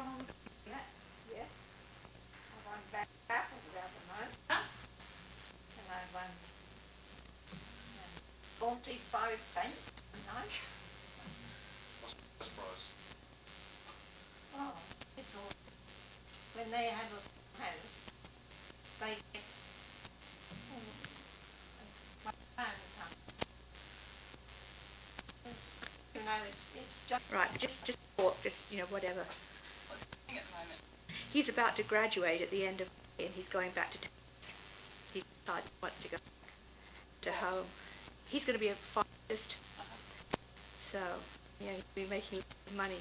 Yes. I won back apples the other night. Huh? And I won 45 pence a night. What's the price? Oh, it's all. When they have a house, they get £1 something. You know, it's just Right, just walk, whatever. What's he doing at the moment? He's about to graduate at the end of May, and he's going back to he decided he wants to go to home. He's going to be a pharmacist. So, yeah, he'll be making money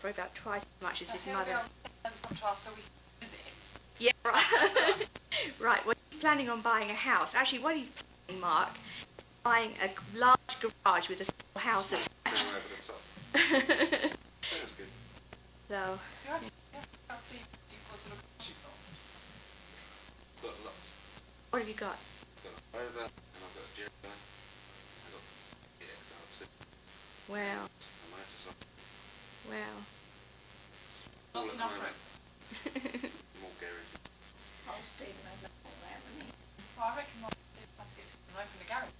for about twice as much as his mother. So we visit him. Yeah, right. Right, well, he's planning on buying a house. Actually, what he's planning, Mark, is buying a large garage with a small house attached. Over the top. Sounds good. So, I'll see what sort of cars you've got. Got lots. what have you got? Got a Rover, and I've got a Jetta. I've got the XR2. Wow, A motorcycle. wow. Not enough room. More garage. Oh, Stephen has all that, hasn't he? Well, I reckon I'll have to get to open the garage.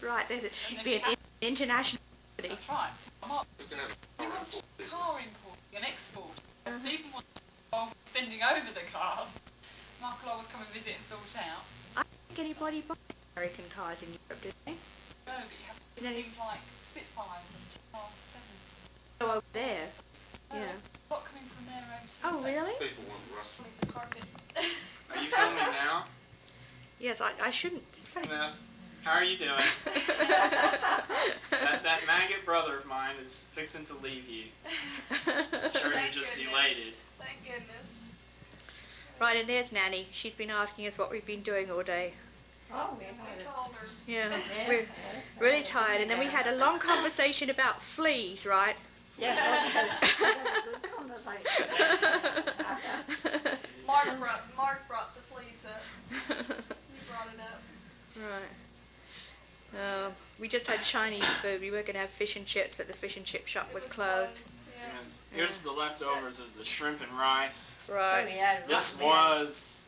Right, there'd be an international company. That's right. Mark, We're going to have he a car wants import business. car importing and exporting. Stephen wants to sending over the car. Mark will always come and visit and sort out. I don't think anybody buys American cars in Europe, do they? No, but you have things like Spitfires and TR7. Go over there. Yeah. What coming from there over to Oh, really? People want rust. the carpet. Are you filming now? Yes, I shouldn't. No. How are you doing? that maggot brother of mine is fixing to leave you. I'm sure you're just elated. Thank goodness. Right, and there's Nanny. She's been asking us what we've been doing all day. Oh, we We told her. Yeah, Yes, we're yes, really tired. And then we had a long conversation about fleas, right? Yes, that's a good conversation. Mark brought the fleas up. He brought it up. Right. We just had Chinese food. We were going to have fish and chips, but the fish and chip shop was closed. Yeah. And here's the leftovers of the shrimp and rice. Right. So we had This rotten was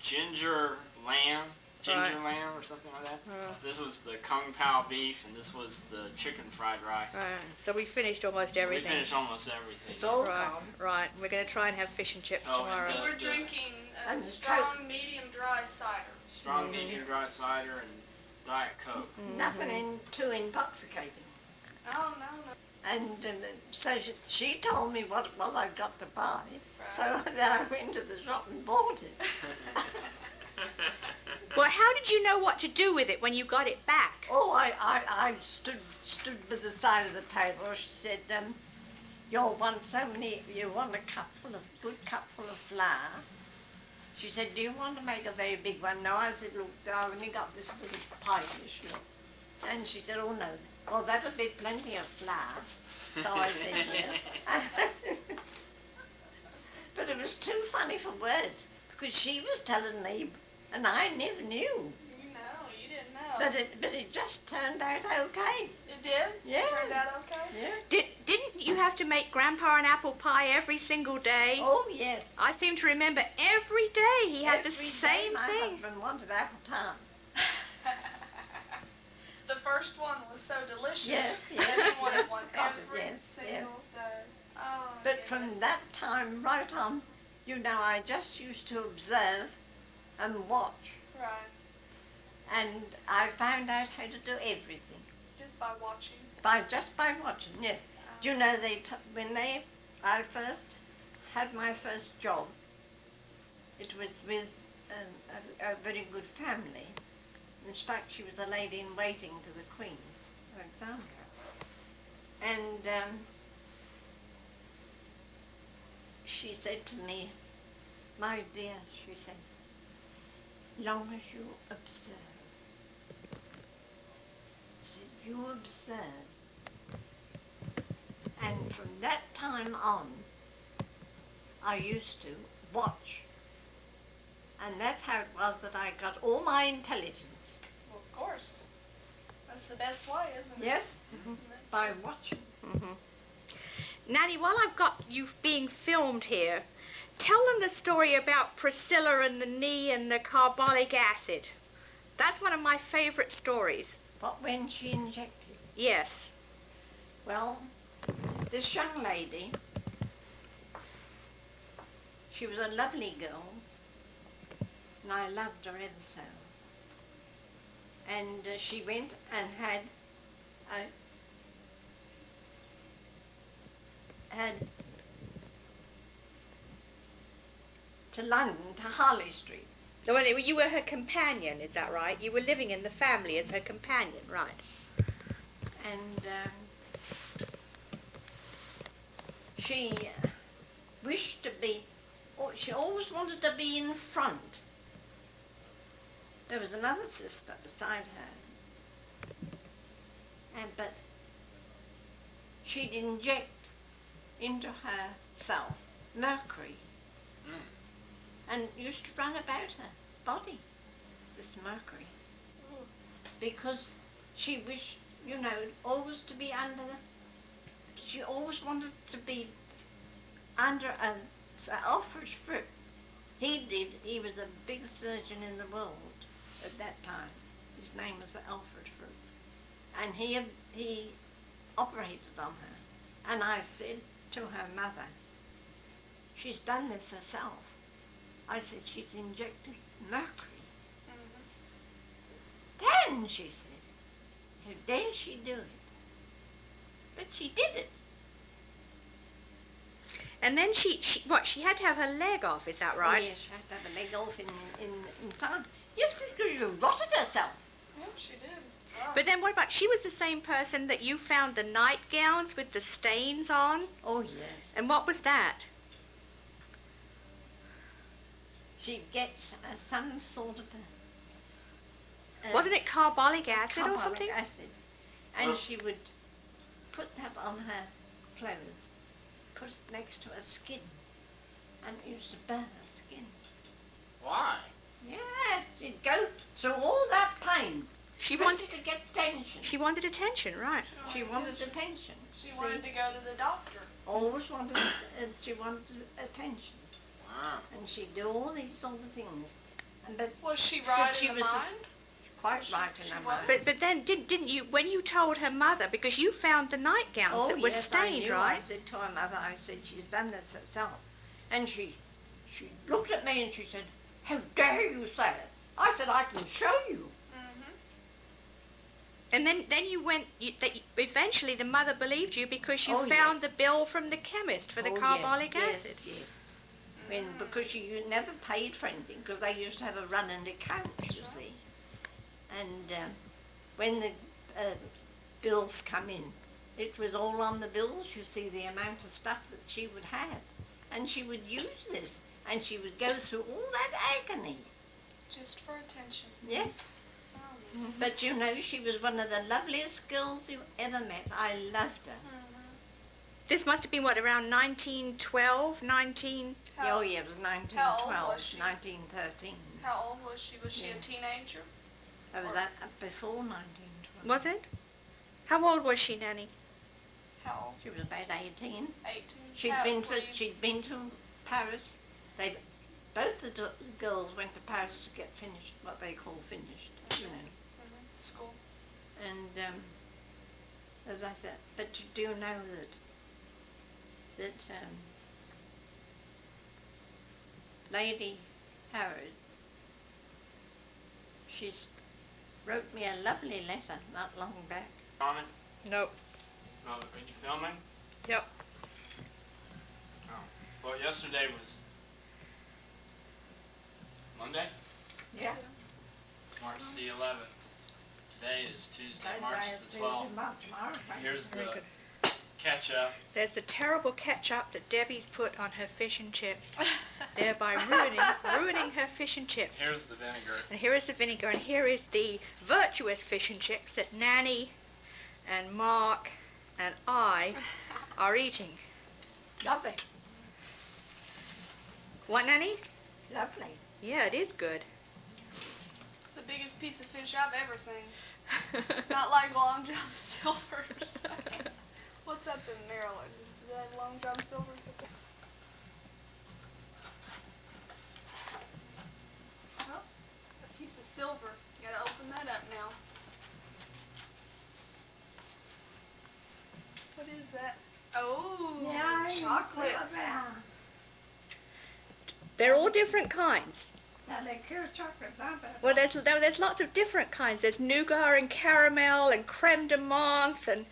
ginger lamb Right. or something like that. Right. This was the kung pao beef, and this was the chicken fried rice. Right. So we finished almost So we everything. finished almost everything. It's all Right, gone. right. We're going to try and have fish and chips Oh, and tomorrow. the- We're drinking a And strong, medium dry cider. Strong medium dry cider and Diet Coke. Nothing too intoxicating. Oh, no. And so she told me what it was I've got to buy. Right. So then I went to the shop and bought it. Well, how did you know what to do with it when you got it back? Oh, I stood by the side of the table. She said, you want a good cupful of flour. She said, do you want to make a very big one? No, I said, look, I've only got this little pie-ish look. And she said, oh no, well that'll be plenty of flour. So I said, yes. But it was too funny for words, because she was telling me, and I never knew. You didn't know. But it just turned out okay. It did? Yeah. It turned out okay? Yeah. Didn't you have to make Grandpa an apple pie every single day? Oh yes. I seem to remember every day he had Every the day same my thing. husband wanted apple tart. The first one was so delicious. Yes, yes. Everyone wanted one Got it, every yes, single day. Oh, But from that time right on, I just used to observe and watch. Right. And I found out how to do everything. Just by watching. Just by watching, yes. Do you know, I first had my first job, it was with a very good family. In fact, she was a lady in waiting to the Queen, Alexandra. And she said to me, my dear, she said, long as you observe. She said, you observe. And from that time on, I used to watch. And that's how it was that I got all my intelligence. Well, of course. That's the best way, isn't it? Yes, by watching. Nanny, while I've got you being filmed here, tell them the story about Priscilla and the knee and the carbolic acid. That's one of my favourite stories. But when she injected? Yes. Well, this young lady, she was a lovely girl, and I loved her ever so. And she went and had to London, to Harley Street. So anyway, you were her companion, is that right? You were living in the family as her companion, right? And she wished to be, she always wanted to be in front. There was another sister beside her, but she'd inject into herself mercury and used to run about her body, this mercury, because she wished, you know, always to be under she always wanted to be under Sir Alfred's foot. He was the biggest surgeon in the world at that time. His name was Sir Alfred Fruit. And he operated on her. And I said to her mother, she's done this herself. I said, she's injected mercury. Then, she said, how dare she do it? But she did it. And then she had to have her leg off, is that right? Oh, yes, she had to have a leg off in time. Yes, because she rotted herself. Yeah, she did. Wow. But then what about, she was the same person that you found the nightgowns with the stains on? Oh, yes. And what was that? She gets some sort of Wasn't it carbolic acid or carbolic something? acid. And she would put that on her clothes, put it next to her skin, and it used to burn her skin. Why? Yes, she'd go through all that pain. She wanted wanted to get attention. She wanted attention, right? She wanted attention. She wanted to go to the doctor. Always wanted, she wanted attention. Wow. And she'd do all these sort of things. But Was she right she in the was mind? quite right in her mind. But then didn't you, when you told her mother, because you found the nightgowns that were yes, stained, I knew. right? I said to her mother, I said, she's done this herself. And she looked at me and she said, how dare you say it? I said, I can show you. And then you went, eventually the mother believed you because you Oh, found yes. the bill from the chemist for the carbolic acid. Yes. Because you never paid for anything, because they used to have a running account, you see. And when the bills come in, it was all on the bills, you see, the amount of stuff that she would have. And she would use this, and she would go through all that agony. Just for attention. Yes. But you know, she was one of the loveliest girls you ever met. I loved her. This must have been, what, around 1912, 19... Oh, yeah, it was 1912, How old was she? 1913. How old was she? Was she a teenager? That was before 1912. Was it? How old was she, Nanny? How old? She was about 18. 18. She'd been to Paris. Both the girls went to Paris to get finished, what they call finished, you know. School. And as I said, but you do know that Lady Howard, she's wrote me a lovely letter not long back. On it? Nope. No, are you filming? Yep. Oh. Well, yesterday was Monday, Yeah. March the 11th. Today is Tuesday, March the 12th. Here's the ketchup. There's the terrible ketchup that Debbie's put on her fish and chips, thereby ruining her fish and chips. Here's the vinegar. And here is the vinegar, and here is the virtuous fish and chips that Nanny and Mark and I are eating. Lovely. What, Nanny? Lovely. Yeah, it is good. The biggest piece of fish I've ever seen. It's not like Long John Silver's. What's up in Maryland? Is that Long brown silver is the Oh, a piece of silver. You gotta open that up now. What is that? Oh, chocolate. They're all different kinds. Now they're pure chocolates, aren't they? Well, there's lots of different kinds. There's nougat and caramel and creme de menthe and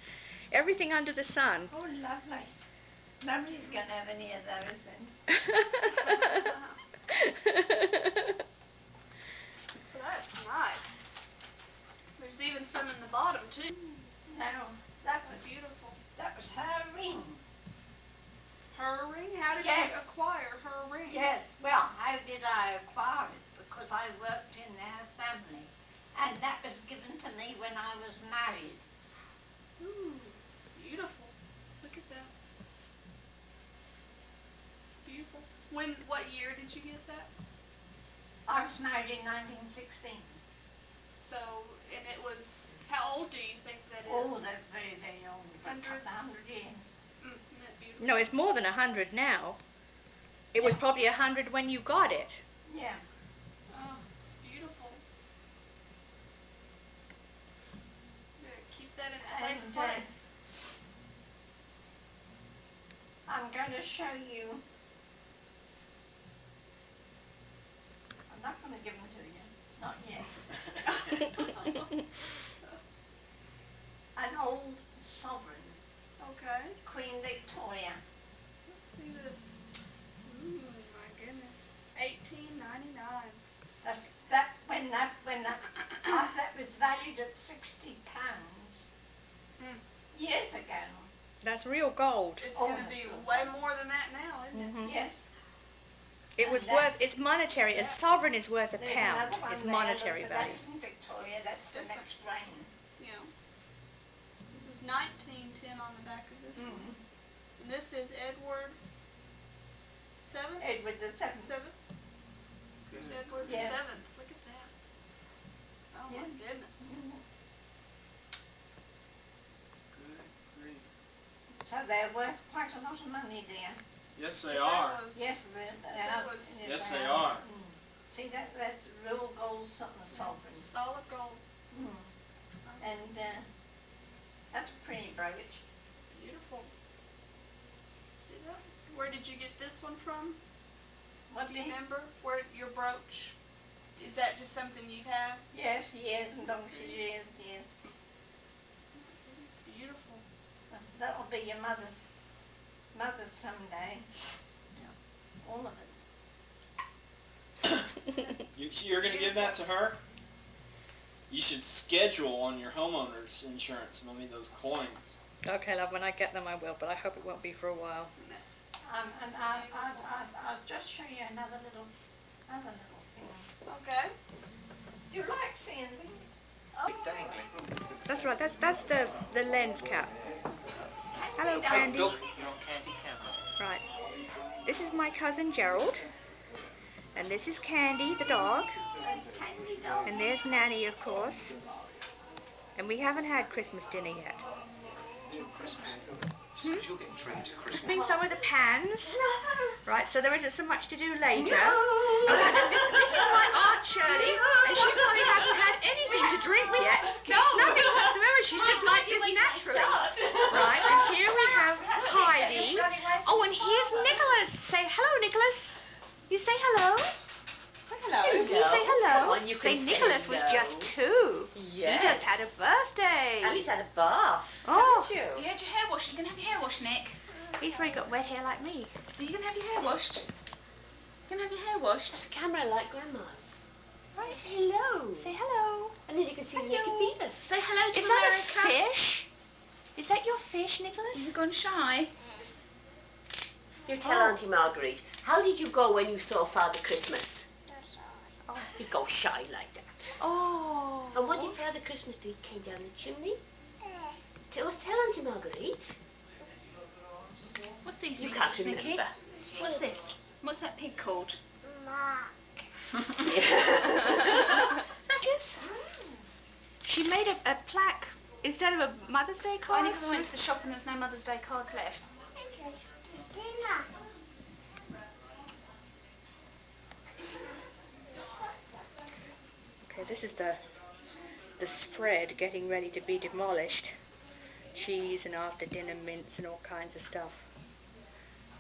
everything under the sun. Oh, lovely. Nobody's going to have any of those then. That's nice. There's even some in the bottom too. No, that was Beautiful. That was her ring. Her ring? How did Yes. you acquire her ring? Yes, well, how did I acquire it? Because I worked in their family. And that was given to me when I was married. Ooh, it's beautiful. Look at that. It's beautiful. What year did you get that? I was married in 1916. So, and it was, how old do you think that is? Oh, that's very, very old. Hundreds? 100 years. Isn't that beautiful? No, it's more than 100 now. It was probably 100 when you got it. Yeah. Oh, it's beautiful. Yeah, keep that in its And safe place. I'm going to show you. I'm not going to give them to you. Not yet. An old sovereign. Okay. Queen Victoria. Let's see this. Ooh, my goodness. 1899. That was valued at £60 years ago. That's real gold. It's Oh, going to be way more than that now, isn't it? Mhm. Yes. It was worth, it's monetary. A sovereign is worth a There's pound. another one It's there, monetary look, value. That's in Victoria. That's the next reign. Yeah. This is 1910 on the back of this one. And this is Edward VII? Edward the Seventh. Seventh? Here's Edward Yeah. the Seventh. Look at that. Oh my Yeah. goodness. So they're worth quite a lot of money, dear. Yes, they That are. was- Yes, they That are. was- Yes, they are. See, that's real gold something sovereign. Solid gold. And that's a pretty brooch. Beautiful. See that? Where did you get this one from? What Do you do you- remember? Where your brooch? Is that just something you've had? Yes, years and donkey years, yes. Beautiful. That'll be your mother's someday. All of it. You're going to give that to her? You should schedule on your homeowner's insurance, and I mean those coins. Okay, love, when I get them I will, but I hope it won't be for a while. And I'll just show you another little thing. Okay. Do you like seeing these? That's right, that's the lens cap. Hello, Candy. You're on Candy Camera. Right. This is my cousin Gerald. And this is Candy, the dog. Candy dog. And there's Nanny, of course. And we haven't had Christmas dinner yet. Christmas. Because you're getting treated to Christmas. Bring some of the pans. Right, so there isn't so much to do later. No. This is my Aunt Shirley, and she probably hasn't had anything to drink yet. Nothing whatsoever. She's just like this naturally. Right, and here we have Heidi. Oh, and here's Nicholas. Say hello, Nicholas. You say hello. Hello. You say hello. Come on, you Say can say Nicholas was hello. just 2. Yes. He just had a birthday. And he's had a bath. Oh, Haven't you? You had your hair washed. You're going to have your hair washed, Nick. he's really got wet hair like me. Are you going to have your hair washed? You're going to have your hair washed? Camera like grandma's. Right. Say hello. Say hello. And then you can see the naked penis. Say hello to Is that America. a fish? Is that your fish, Nicholas? You've gone shy. You tell Auntie Marguerite, how did you go when you saw Father Christmas? Oh. He'd go shy like that. Oh. And what did Father Christmas do? He came down the chimney? Tell Auntie Marguerite. What's these You things, can't Nicky? remember. What's this? What's that pig called? That's yes. She made a plaque instead of a Mother's Day card. Only because I went to the shop and there's no Mother's Day card left. Okay, this is the spread getting ready to be demolished. Cheese and after dinner mince and all kinds of stuff.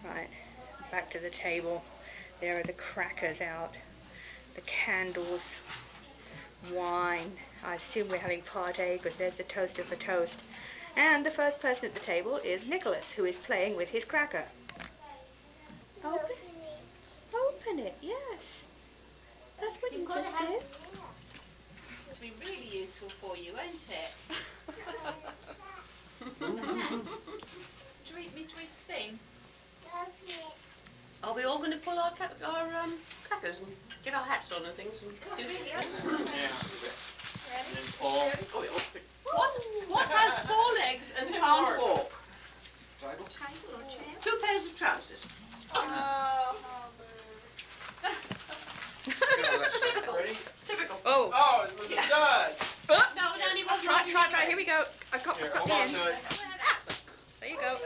Right, back to the table. There are the crackers out, the candles, wine. I assume we're having party because there's the toaster for toast. And the first person at the table is Nicholas, who is playing with his cracker. Open it, yes. That's what you just did. It'll be really useful for you, won't it? Do you eat me to eat the thing? Are we all going to pull our crackers and get our hats on and things and do it? Yeah. And then pull. What has 4 legs and can't walk? Table? 2 pairs of trousers. Oh, Ready? Typical. Oh. Oh, it was a dud. No, it only was Try. Here we go. I've got Here, the hold on end. to it. There you go.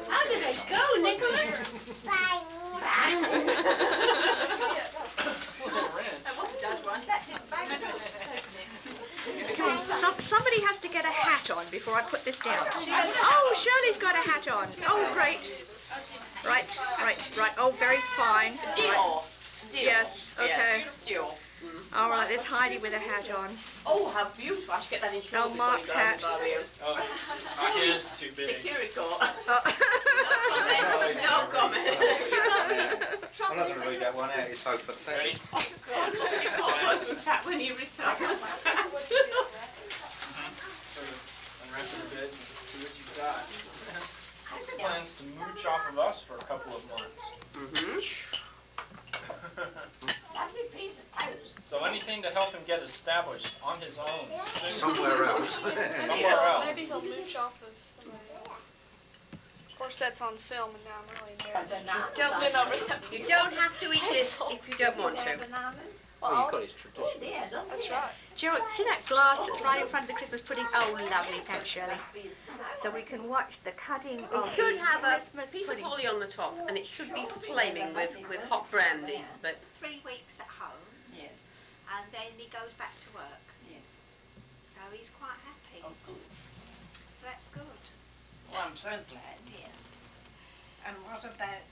How did they go, Nicholas? Bang! That was a dud one. Somebody has to get a hat on before I put this down. Oh, Shirley's got a hat on. Oh, great. Right. Oh, very fine. Dior. Yes, okay. Dior. All right, there's Heidi with a hat on. Oh, how beautiful. I should get that in Oh, Mark's hat. Oh, my head's too big. Securicore. Oh. No comment. I'm not going to read that one out, it's so pathetic. When you retire. Sort of unwrap it a bit and see what you've got. He plans to mooch off of us for a couple of months. Lovely piece of toast. So anything to help him get established on his own. Somewhere else. Somewhere else. maybe he'll mooch off of somebody else. Of course, that's on film, and now I'm really embarrassed. You don't have to eat this if you don't want to. Oh, you've got his tradition. That's right. Do you know, see that glass that's right in front of the Christmas pudding? Oh, lovely, thanks, Shirley. So we can watch the cutting It of should the have a Christmas piece pudding. of holly on the top, and it should be flaming with hot brandy. But 3 weeks at home, Yes, and then he goes back to work. yes. So he's quite happy. Oh, good. That's good. Well, I'm so glad, dear. And what about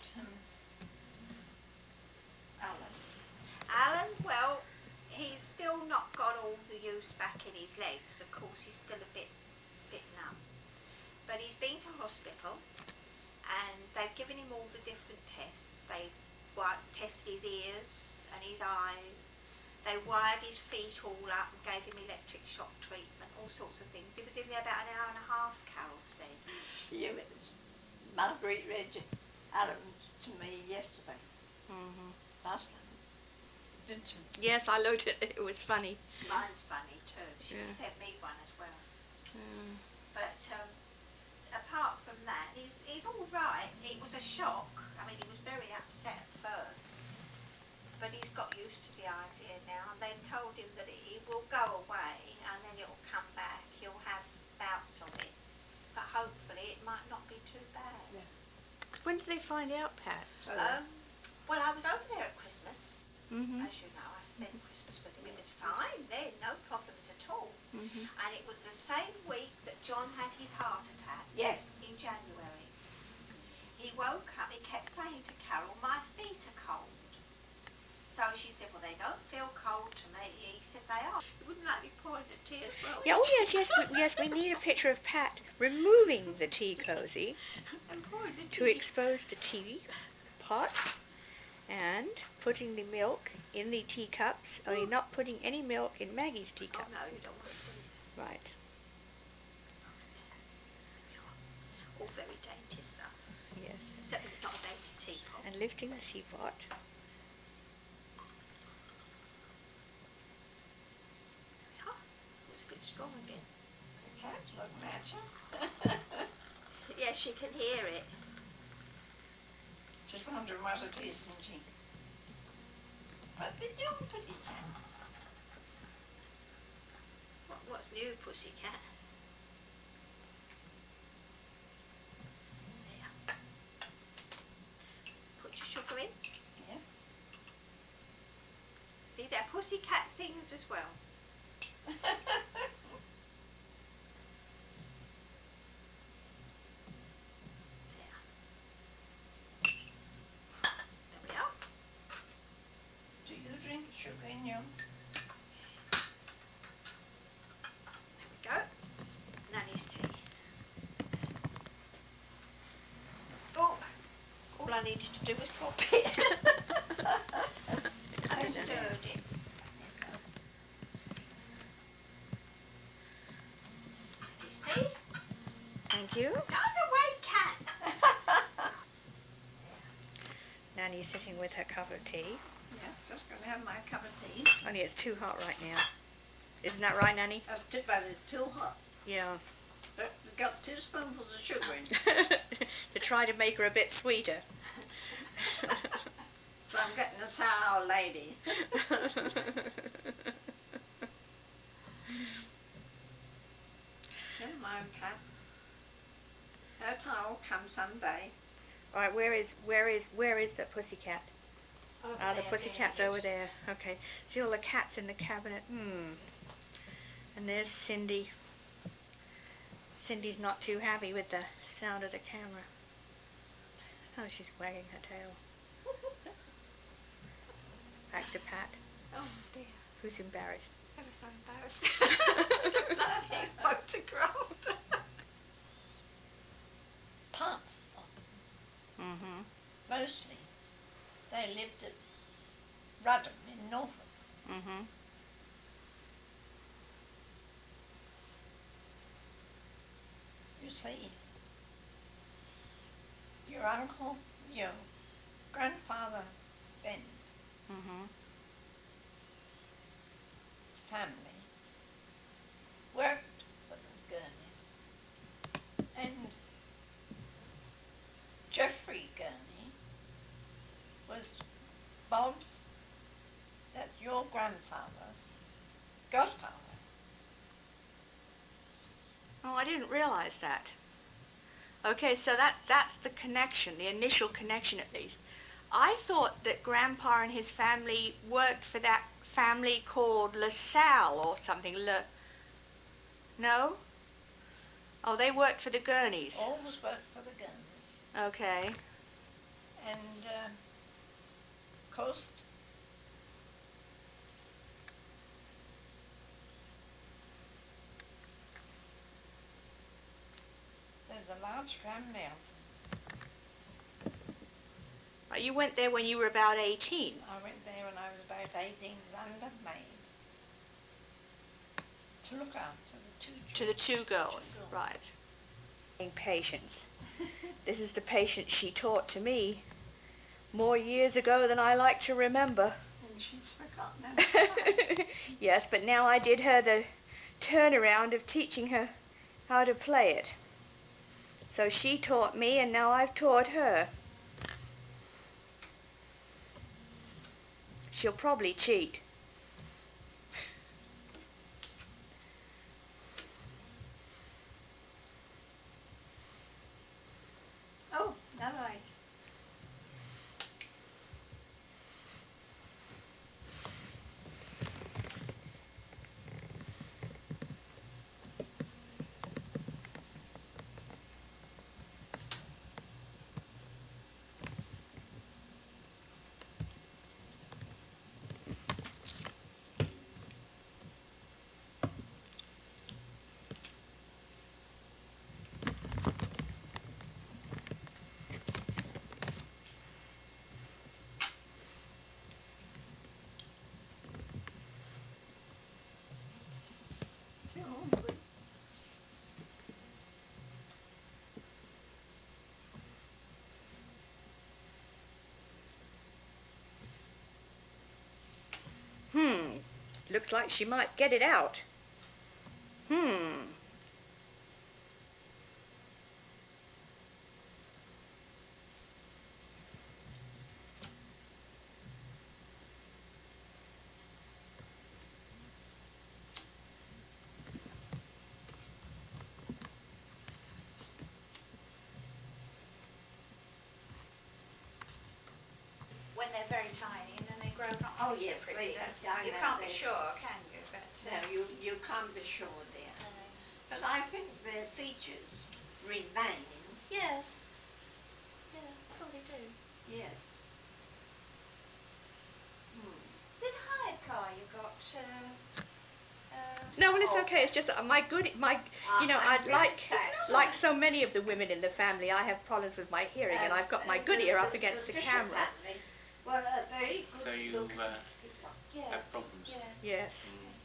Alan? Alan, well, he's still not got all the use back in his legs. Of course, he's still a bit numb. But he's been to hospital, and they've given him all the different tests. They've tested his ears and his eyes. They wired his feet all up and gave him electric shock treatment, all sorts of things. He was in there about an hour and a half, Carol said. Marguerite read Alan to me yesterday, last night. Didn't you? Yes, I looked at it. It was funny. Mine's funny too. She Yeah. sent me one as well. But apart from that, he's all right. It was a shock. I mean, he was very upset at first, but he's got used to the idea now. And they told him that it will go away and then it will come back. He'll have bouts of it, but hopefully it might not be too bad. Yeah. When did they find out, Pat? Well, I was over there at Christmas. Mm-hmm. As you know, I spent Christmas with him. It was fine then, no problems at all. Mm-hmm. And it was the same week that John had his heart attack. Yes. In January. He woke up, he kept saying to Carol, my feet are cold. So she said, well, they don't feel cold to me. He said, they are. He wouldn't let me pour in the tea as well. Yeah, oh yes, we need a picture of Pat removing the tea cozy And pouring the to tea. expose the tea pot and putting the milk in the teacups. Only not putting any milk in Maggie's Oh, teacup. no, you don't want to. Right. All very dainty stuff. Yes. Except it's not a dainty teapot. And lifting the teapot. It's a bit strong again. The cats look better. Yes, she can hear it. She's wondering what it is, isn't she? What did you put it in? What's new, pussycat? pussycat things as well. There we are. Do you drink sugar in yours? There we go. Nanny's tea. Oh, all I needed to do was pop it. I stirred it. Nanny's tea. Thank you. Go away, cat. Nanny's sitting with her cup of tea. Yes, just going to have my cup of tea. Only it's too hot right now. Isn't that right, Nanny? But it's too hot. Yeah. But we've got 2 spoonfuls of sugar in. To try to make her a bit sweeter. So I'm getting a sour lady. Never mind, cat. Her time will come someday. All right, where is the pussycat? The pussycat's over there. Okay. See all the cats in the cabinet. And there's Cindy. Cindy's not too happy with the sound of the camera. Oh, she's wagging her tail. Back to Pat. Oh dear. Who's embarrassed? I'm so embarrassed. He's photographed. Parts of them, Mm-hmm. mostly. They lived at Rudham in Norfolk. Mm-hmm. You see, your uncle, your grandfather, Ben, Mm-hmm. his family, worked for the Gurneys. And Geoffrey Gurney was Bob's, that's your grandfather's, godfather. Oh, I didn't realize that. Okay, so that's the connection, the initial connection at least. I thought that Grandpa and his family worked for that family called LaSalle or something. No? Oh, they worked for the Gurneys. Always worked for the Gurneys. Okay. And, of course, there's a large family of them. You went there when you were about 18. I went there when I was about 18 as under maid to look after the 2 children. To the 2 girls, right. Patience. This is the patience she taught to me more years ago than I like to remember. And she's forgotten everything. Yes, but now I did her the turnaround of teaching her how to play it. So she taught me, and now I've taught her. She'll probably cheat. Oh, no, right. Looks like she might get it out. When they're very tiny and then they grow grown up. Oh, to be yes, pretty. I You know can't be they- sure, can you? But No, you can't be sure, dear. But I think their features remain. Yes. Yeah, probably do. Yes. Is it a hired car you got? No, well, it's Oh. okay. It's just that you know, I'm I'd like, just like so many of the women in the family, I have problems with my hearing, and I've got my good ear up against the Fisher camera. family were a very good So you looking people. Yes. have problems. Yes. Yes.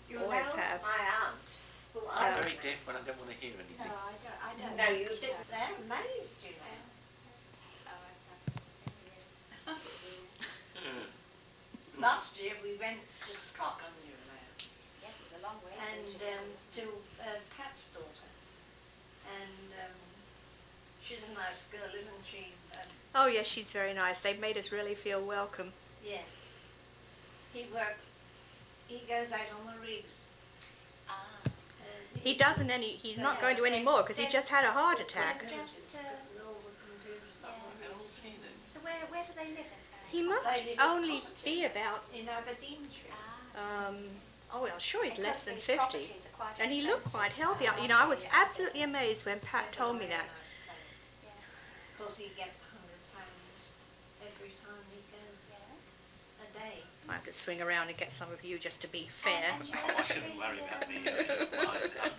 You Always know, have. my aunt, who I'm I very deaf when I don't want to hear No, anything. I don't. No, you didn't. They're amazed, you know. Last year we went to Scotland, you know, Yes, it's a long way. and to Pat's daughter, and she's a nice girl, isn't she? Oh, yes, she's very nice. They've made us really feel welcome. Yes. He works. He goes out on the rigs. He's not going to any more because he just had a heart attack. So where do they live in? He must only be about, In Aberdeenshire. oh, well, sure he's less than These 50. properties are quite And he looked expensive. quite healthy. You know, I was absolutely amazed when Pat told me that. Because he gets £100 every time he goes a day. I have to swing around and get some of you just to be fair. Oh, I shouldn't worry about me. I'm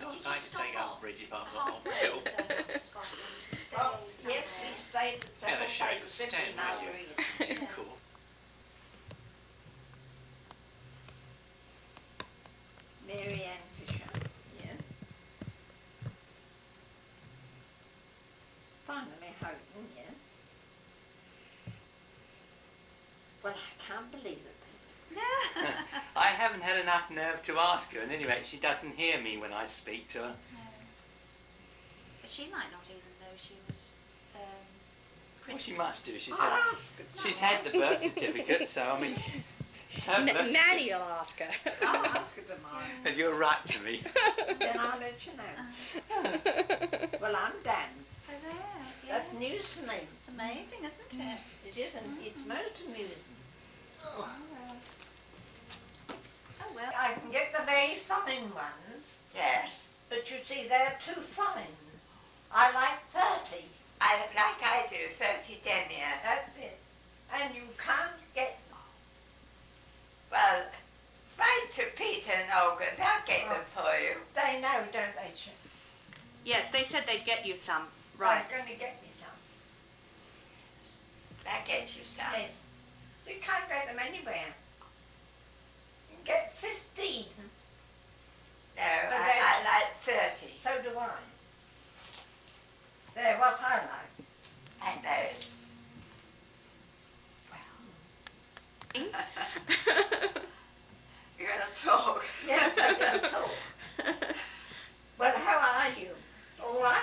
not going to take up bridge if I'm not on bill. Well, yes, we stayed at Yeah, they several show the places stand in where Marguerite. you cool. Mary Ann Fisher, yes. Finally Houghton, yes. Well, I can't believe it. I haven't had enough nerve to ask her, and anyway, she doesn't hear me when I speak to her. But she might not even know she was Well, she must do. She's I'll had, ask her. she's had the birth certificate, so I mean, her birth Nanny will ask her. I'll ask her tomorrow. certificate. You're right to me. Then I'll let you know. Well, I'm Dan. So there. Yeah. That's news to me. It's amazing, isn't it? It isn't. It's most amusing. Oh well. I can get the very fine ones. Yes, But you see, they're too fine. I like 30. I do, 30 denier. That's it. And you can't get them. Well, write to Peter and Olga, they'll get them for you. They know, don't they, Chip? Yes, they said they'd get you some. Right. They're going to get me some. They'll get you some. Yes. You can't get them anywhere. You can get 15. No, But I like 30. So do I. They're what I like. And those. You're going to talk. Yes, they're going to talk. Well, how are you? All right?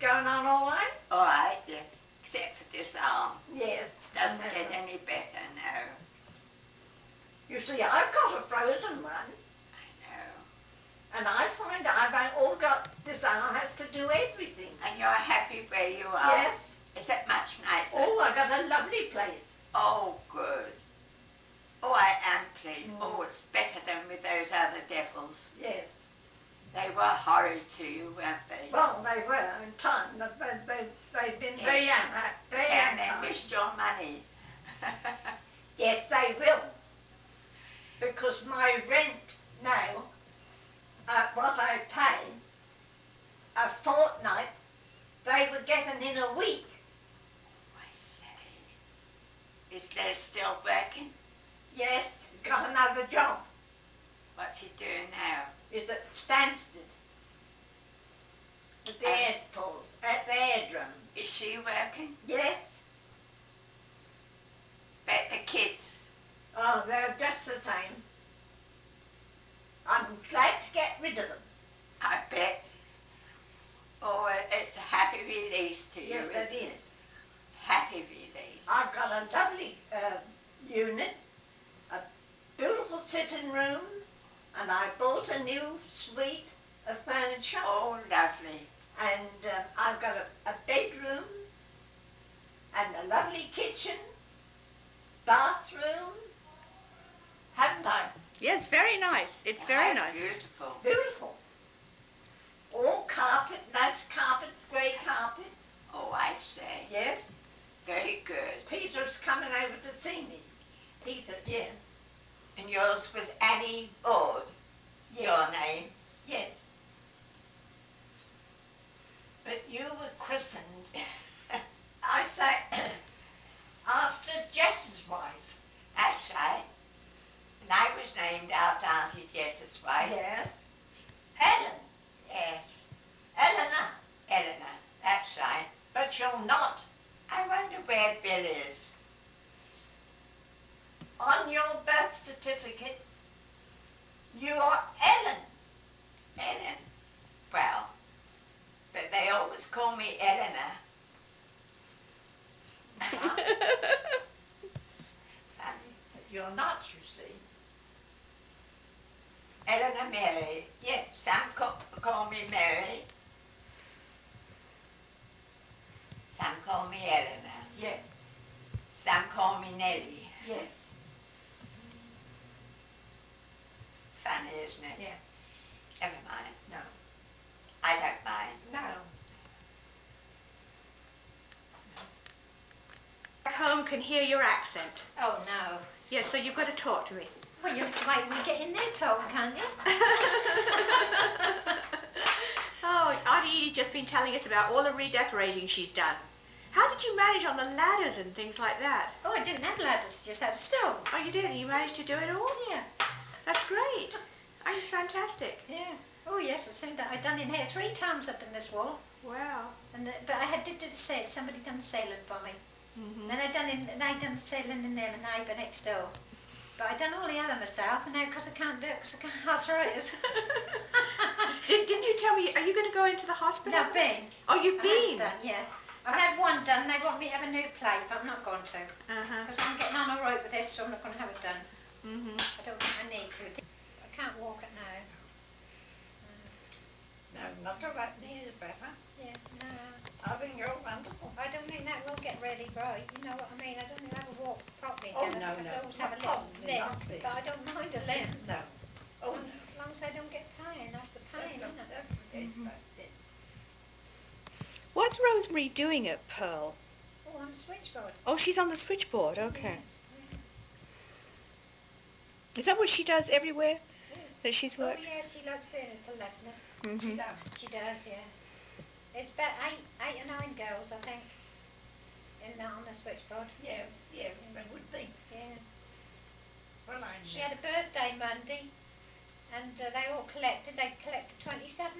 Going on all right? All right, yeah. Except for this arm. Yes. Doesn't I know. get any better now. You see, I've got a frozen one, I know. and I find I've all got this arm has to do everything. And you're happy where you are? Yes. Is that much nicer? Oh, I got a lovely place. Oh, good. Oh, I am pleased. Oh, it's better than with those other devils. Yes. They were horrid to you, weren't they? Well, they were in time. They've been very unhappy. Very And they unkind. missed your money. Yes, they will. Because my rent now, what I pay, a fortnight, they were getting in a week. I say. Is Les still working? Yes, got another job. What's he doing now? Is at Stansted. At the air force, at the aerodrome. Is she working? Yes. Bet the kids. Oh, they're just the same. I'm glad to get rid of them. I bet. Oh, it's a happy release to you, Yes, isn't that it? is. Happy release. I've got a lovely unit, a beautiful sitting room, and I bought a new suite of furniture. Oh, lovely. And I've got a bedroom, and a lovely kitchen, bathroom, nice. It's very How nice. beautiful. Beautiful. All carpet, nice carpet, grey carpet. Oh, I say. Yes. Very good. Peter's coming over to see me. Peter, yes. And yours was Annie Ord, Yes. your name. Yes. But you were christened, I say, after Jess's wife. That's right. And I was named after Auntie Jess's wife. Yes. Helen. Yes. Eleanor. Eleanor. That's right. But you're not. I wonder where Bill is. On your birth certificate, you are Ellen. Ellen. Well, but they always call me Eleanor. Uh-huh. Funny. But you're not, you see. Eleanor Mary. Yes. Some call me Mary. Some call me Eleanor. Yes. Some call me Nellie. Yes. Funny, isn't it? Yes. Never mind. No. I don't mind. No. Back home can hear your accent. Oh no. Yes, so you've got to talk to me. Well, you might we get in there talk, can't you? Oh, Auntie Edie's just been telling us about all the redecorating she's done. How did you manage on the ladders and things like that? Oh, I didn't have ladders, just had stone. Oh, you did? You managed to do it all? Yeah. That's great. Oh, it's fantastic. Yeah. Oh yes, I think that I done in here 3 times up in this wall. Wow. And but I had did say somebody done the ceiling for me. Mm-hmm. Then I done the ceiling in there, my neighbour next door. But I done all the other myself, and now because I can't do it, because I can't arthritis. Didn't you tell me, are you going to go into the hospital? No, I've been. Oh, you've been? Done, yeah. I've had one done, they want me to have a new plate, but I'm not going to. Uh-huh. Because I'm getting on all right with this, so I'm not going to have it done. Mm-hmm. I don't think I need to. I can't walk it now. No, not all right. Near is better. Yeah, no. I think you're wonderful. I don't think that will get really bright. You know what I mean? I don't think I will walk properly Oh, again. no, because no. I always have a little Probably limp, not big. but I don't mind a limp. No. Oh, no. As long as I don't get pain, that's the pain, isn't it? That's it. That's it. What's Rosemary doing at Pearl? Oh, on the switchboard. Oh, she's on the switchboard. Okay. Yes, Is that what she does everywhere that she's yeah. Oh, worked? yeah, she likes being as politeness. Mm-hmm. She does, yeah. There's about eight or 9 girls, I think, on the switchboard. Yeah, yeah, I would think. Yeah. Well, I She had a birthday Monday, and they all collected. They collected £27.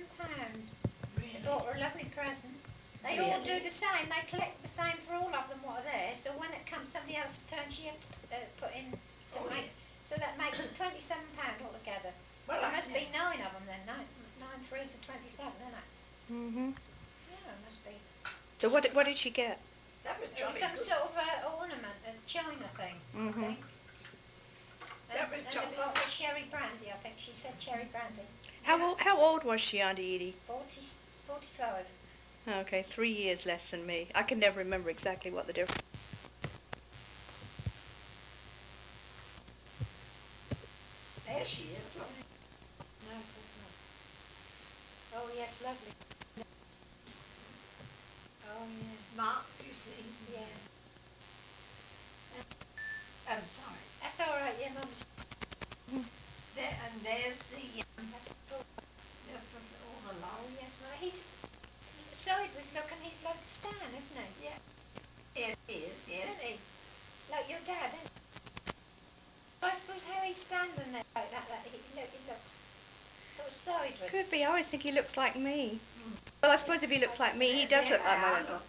really. Bought her a lovely present. They all do Really? the same. They collect the same for all of them what are there. So when it comes somebody else's turn, she has to put in to Oh, make. So that makes £27 altogether. Well, There I must know. be 9 of them then. 9 threes are 27, isn't it? Mm-hmm. Yeah, it must be. So what did she get? That was It was jolly some good. sort of ornament, a china thing. I Mm-hmm. think. That And was they jolly. bought her cherry brandy. I think she said cherry brandy. How old was she, Auntie Edie? 45. Okay, 3 years less than me. I can never remember exactly what the difference. There she is. Look. Nice, isn't it? Oh yes, lovely. Oh yeah. Mark, you see. Yeah. I'm sorry. That's all right. Yeah, Mum. There, and there's the, That's cool. all the Oh love. yes, no, sideways looking. He's like Stan, isn't he? Yeah. Yes, he is, yes. Isn't he? Like your dad, isn't he? I suppose how he's standing there like that. He looks sort of sideways. Could be. I always think he looks like me. Well, I suppose if he looks like me, he does There look like they my are, uncle. look.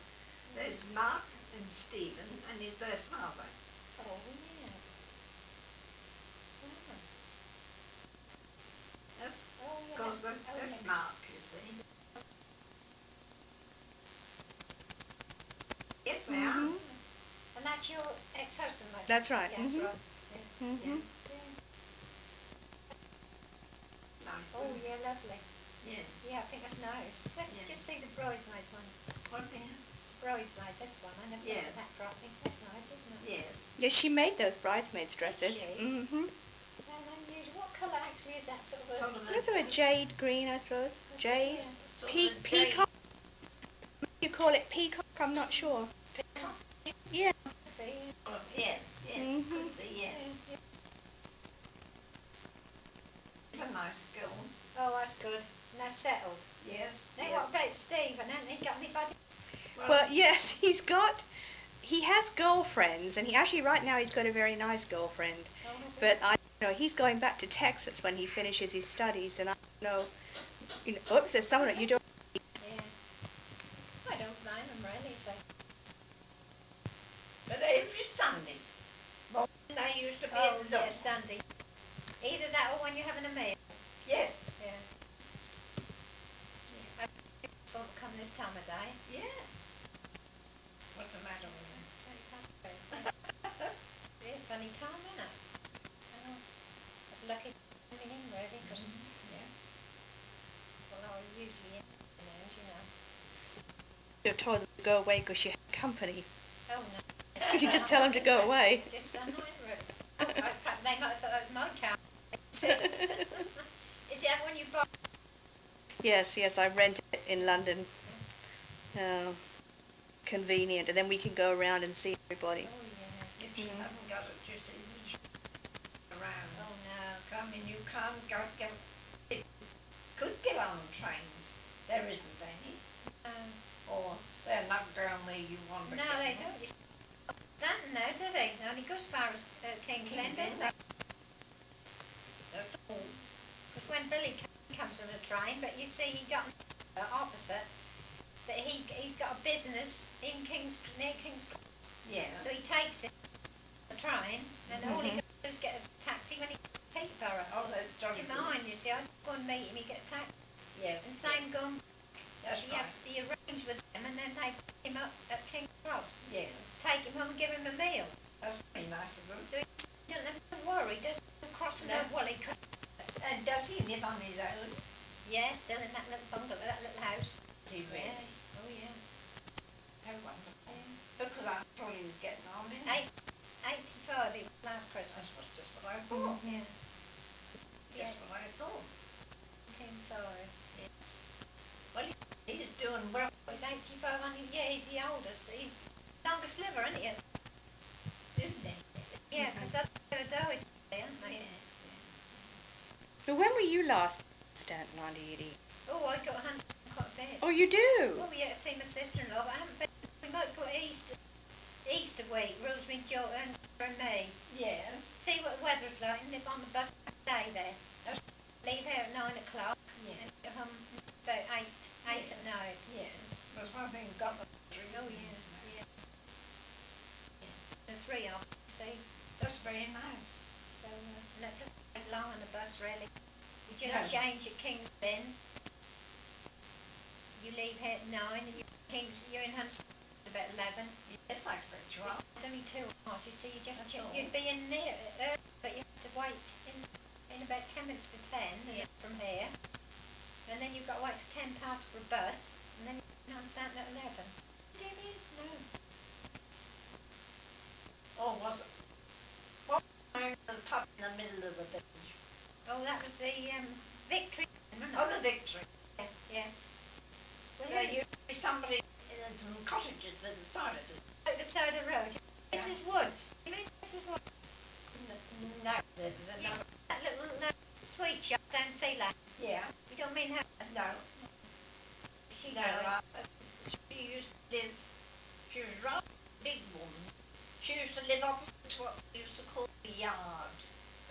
There's Mark and Stephen and his birth father. Oh yes. Oh. That's Oh yeah. because that's yeah. Mark, you see. Yes, they are. Mhm. And that's your ex-husband, like That's right. Yeah, that's Mhm. right. Yeah. Mhm. Nice. Oh yeah, lovely. Yeah. Yeah, I think that's nice. Let's Yeah. just see the bridesmaid one. What then? Bridesmaid, this one. I never Yeah. looked at that properly. That's nice, isn't it? Yes. Yeah, she made those bridesmaids dresses. Did she? Mm-hmm. Well, usual. What colour actually is that sort of a... Sort of Sort of a jade green, I suppose. Jade. sort of a jade. Peacock. You call it peacock? I'm not sure. Yeah. Oh, yes, yes, Mhm. could be, yes. It's a nice girl. Oh, that's good. And that's settled. Yes, Now, yes. what about Stephen? Hasn't he got anybody? Well, yes, he has girlfriends, and he actually right now he's got a very nice girlfriend. Oh, has he? But I know he's going back to Texas when he finishes his studies, and I don't know. Oops, there's someone at your door. Yeah. I don't blame him, really. But every Sunday, well, they used to be Oh, in the yes, Sunday. Either that or when you're having a meal. Yes, Yeah. I thought it'd come this time of day. yeah. What's the matter with him? Yeah, funny time, isn't it? Oh, that's lucky coming in, really, because Yeah. well, I was usually in afternoons, you know. You've told them to go away because you have company. Oh, no. You just tell them to go away. Just, I'm not interested. They might have thought that was my car. Is that when you buy? Yes, I rented it in London. Convenient, and then we can go around and see everybody. Oh, yeah. If you haven't got it, you see, you should around. Oh, no. I mean, you can't go get, it could get on trains. There isn't any. Or they're not down there you want to No, get they them. don't. Stanton now, do they? Only goes as far as King Glen, don't they? That's all. Because when Billy comes on a train, but you see he got opposite, that he's got a business in near King's Cross. Yeah. So he takes it, the train, and all he does is get a taxi when he gets to Peterborough. Oh, that's To jolly good. mine, you see, I go and meet him, he gets a taxi. Yes. And same going, That's he right. has to be arranged with them, and then they pick him up at King's Cross, Yes. take him home and give him a meal. That's very nice of them. So he doesn't have to worry, does he? Crossing No. over, well, he could. And does he live on his own? Yeah, still in that little bungalow, that little house. Does he really? Yeah. Oh, yeah. How wonderful. Yeah. Because I thought he was getting on, didn't he? 85 he was last Christmas. That's just what I thought. Yeah. Just what I thought. 85. Yes. Well, he's doing well. He's 85, and he's the oldest. He's the longest liver, isn't he? Isn't he? Yeah, because that's going to die, aren't they? Yeah. So when were you last in Stanton, Auntie Edie? Oh, I got hands quite a bit. Oh, you do? Oh, yeah, to see my sister-in-law, but I haven't been. We might go Easter week, Rosemary, Joe, and me. Yeah. See what the weather's like and live on the bus stay there. Leave here at 9 o'clock Yeah. and get home about 8 at night. Yes. There's one thing got the Oh, yes, yeah. The 3 of them, see. That's very nice. So, and that's just long on the bus, really. You just Yeah. change at King's Lynn. You leave here at 9 and you're in Huntsville about 11. Yes, I expect you are. It's only 2 hours, you see, That's all. you'd be in near early, but you have to wait in about 10 minutes to 10 Yeah. from here. And then you've got to wait to 10 past for a bus, and then you're on Stanton at 11. Do you mean? No. Oh, was it? What was the pub in the middle of the village? Oh, that was the Victory, wasn't it? Oh, the Victory. Yeah. Well, There used to be somebody in some cottages at the side of it. at the side of the road. Yeah. Mrs. Woods. You mean Mrs. Woods? No, there was another. That little sweet shop down Sealand. Yeah. You don't mean her? No. She No, died. she used to live, she was rather a big woman. She used to live opposite to what we used to call the yard.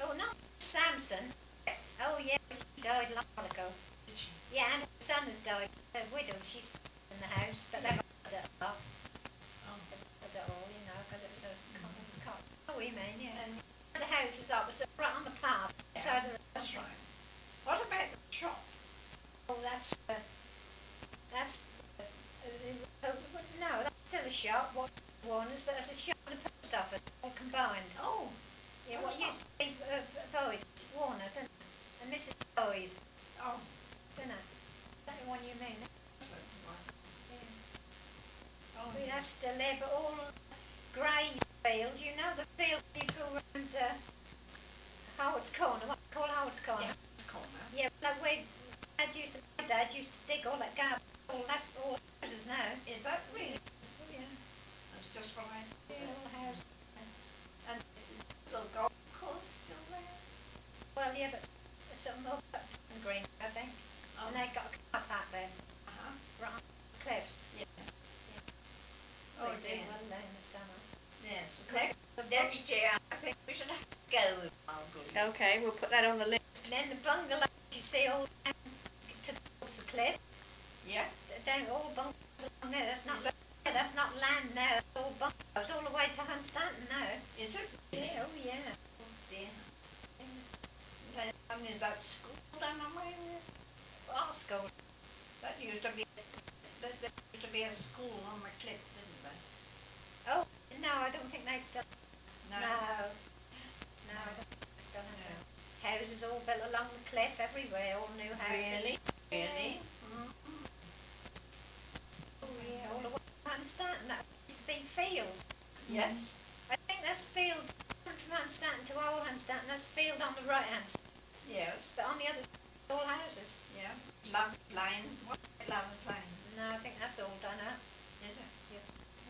Oh, not Samson. Yes. Oh, yeah, she died a while ago. Did she? Yeah, and her son has died. They're widowed. She's in the house, but they've had it off. Oh. Had it all, you know, because it was a common. Oh, you mean, yeah. And the house is opposite, right on the path. Yeah, Side of the that's right. What about the shop? Oh, no, that's still a shop. What Warner's, but there's a shop and a post office, all combined. Oh. Yeah, what used to be Boyd's, Warner, didn't it? And Mrs. Boyd's, Oh. didn't it? Is that the one you mean? Yeah. Oh, Well, that's still there, but all grain field, you know, the field you go around Howard's Corner. What's it called Howard's Corner? Yeah, it's corner. Yeah, like my dad used to dig all that garbage. That's all houses now. Is that really? Oh, yeah. That's just what I Yeah, all houses. And is the little golf course still there? Well, yeah, but there's some more up in the green, I think. Oh. And they've got a car park there, Uh-huh. right on the cliffs. Yeah. Oh, They dear. do. Well, there in the summer. Yes. Next- Next year, I think we should have to go with Margaret. Okay, we'll put that on the list. And then the bungalows, you see all down towards the cliff. Yeah. Then all bungalows along there. That's not land now. That's all bungalows all the way to Hunstanton now. Is it? Yeah, oh yeah. Oh dear. And is that school down the way there? Our school. That used to be, there used to be a school on the cliff, didn't there? Oh no, I don't think they still. No. No, I don't think they still have it. Houses all built along the cliff everywhere, all new houses. Really? Really? Oh yeah, all the way to Hunstanton. That used to be field. Yes. I think that's field from Hunstanton to Old Hunstanton. That's field on the right hand side, Yes. but on the other side, all houses. Yeah. Love Lane. What's Love's Lane? No, I think that's all done up. Is it?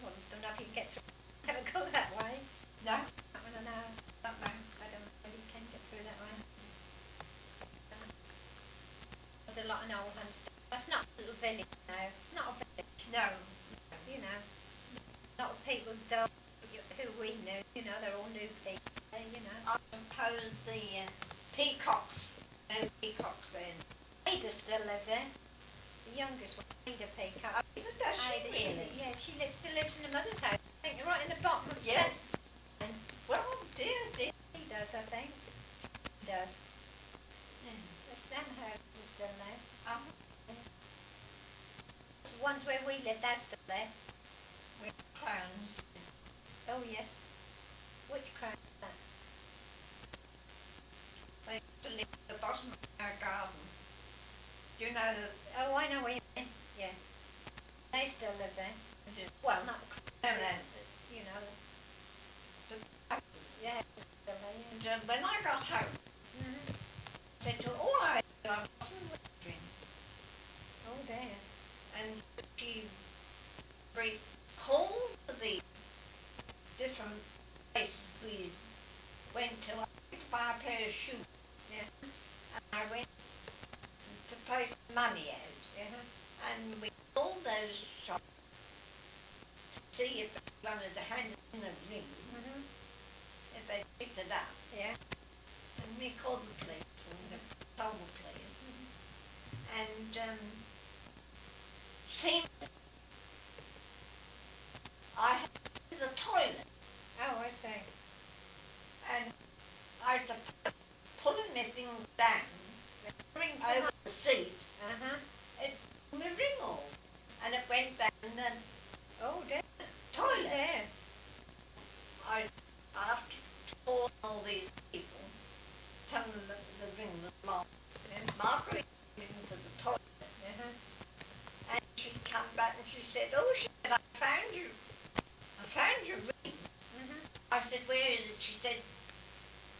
Well, don't know if you can get through. Never go that way. No. I don't know. Don't know. I don't know if you can get through that way. There's a lot in Old Hunstanton. That's not a little village now. It's not a village. No. You know, a lot of people who we knew, you know, they're all new people, you know. I suppose the peacocks, no peacocks then. Ada still lives there. The youngest one, Ada Peacock. Does she really? Yeah, she still lives in the mother's house. I think right in the bottom of the Yes. fence. Well, dear. He does, I think. He does. Yeah. There's them houses still there. The ones where we lived, they're still there. With clowns. Oh, yes. Which crown is that? They used to live at the bottom of our garden. Do you know that? Oh, I know where you mean. Yeah. They still live there. Well, not the No, crown. no. You know. Yeah, still there, yeah. And when I got home, Mm-hmm. I said to her, oh, I wasn't wondering. Oh, dear. And she recalled the different places we went to. I went to buy a pair of shoes. Yeah. And I went to pay some money out. Yeah. And we called those shops to see if they wanted to hand in a ring, Mm-hmm. if they picked it up. Yeah. And we called the police and told the police. And seemed I had to the toilet Oh, I see. and I suppose pulling my things down Ring over the seat, Uh-huh. it the ring off and it went down the Oh, dear. toilet. Yeah. After calling all these people, telling them that the ring was lost, and Margaret went into the toilet. Uh-huh. And she come back and she said, oh, she said, I found your ring. Mm-hmm. I said, where is it? She said,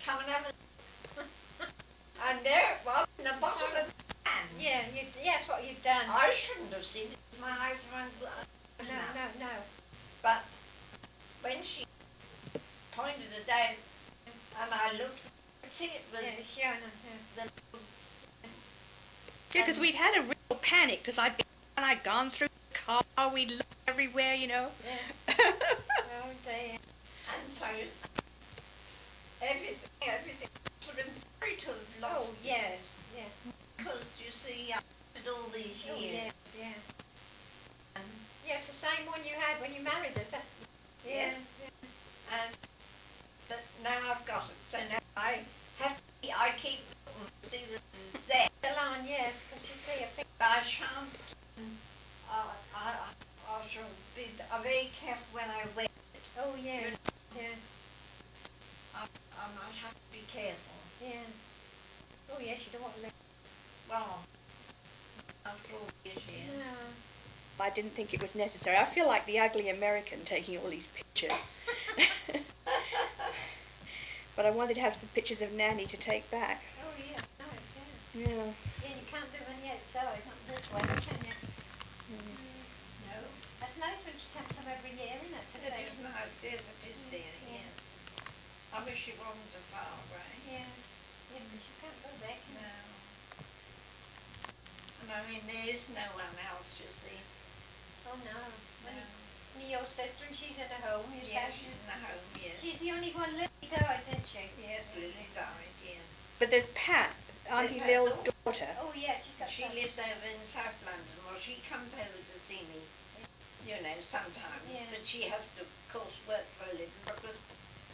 come and have a and there it was in the bottom of the pan. Yeah, that's what you've done. I shouldn't have seen it. My eyes were No. But when she pointed it out and I looked, I could see it was Yeah, sure enough, yeah. the Yeah, because we'd had a real panic because I'd gone through the car, we'd looked everywhere, you know. Yeah. Oh, dear. and so everything sort of sorry to have Oh, lost yes, yeah. because you see after all these Oh, years. yes, yeah. And, Yes, the same one you had when you married us. Yeah. Yes. and but now I've got it, so now I keep looking to see that it's there. Still on, yes, because you see a thing. But I shan't. I shall be very careful when I wear it. Oh, yes, yeah, I might have to be careful. yeah. Oh, yes, you don't want to live. Well, after all these years. No. I didn't think it was necessary. I feel like the ugly American taking all these pictures. But I wanted to have some pictures of Nanny to take back. Oh yeah, nice, yeah. Yeah. Yeah, you can't do any outside, not this way, can you? No. That's nice when she comes home every year, isn't it? It is nice, yes, it is, dear, Yeah. yes. I wish it wasn't so far away. Yeah. Yes, because you can't go there, can No. you? And I mean, there is no one else, you see. Oh no. No. Only your sister and she's in a home, you Yes, said? she's in the home, yes. She's the only one Lily died, didn't she? Yes, Lily died, yes. But there's Pat, Auntie There's her Lil's daughter. Oh yeah, she's got She that. lives over in South London. Well, she comes over to see me, you know, sometimes. Yeah. But she has to, of course, work for a living because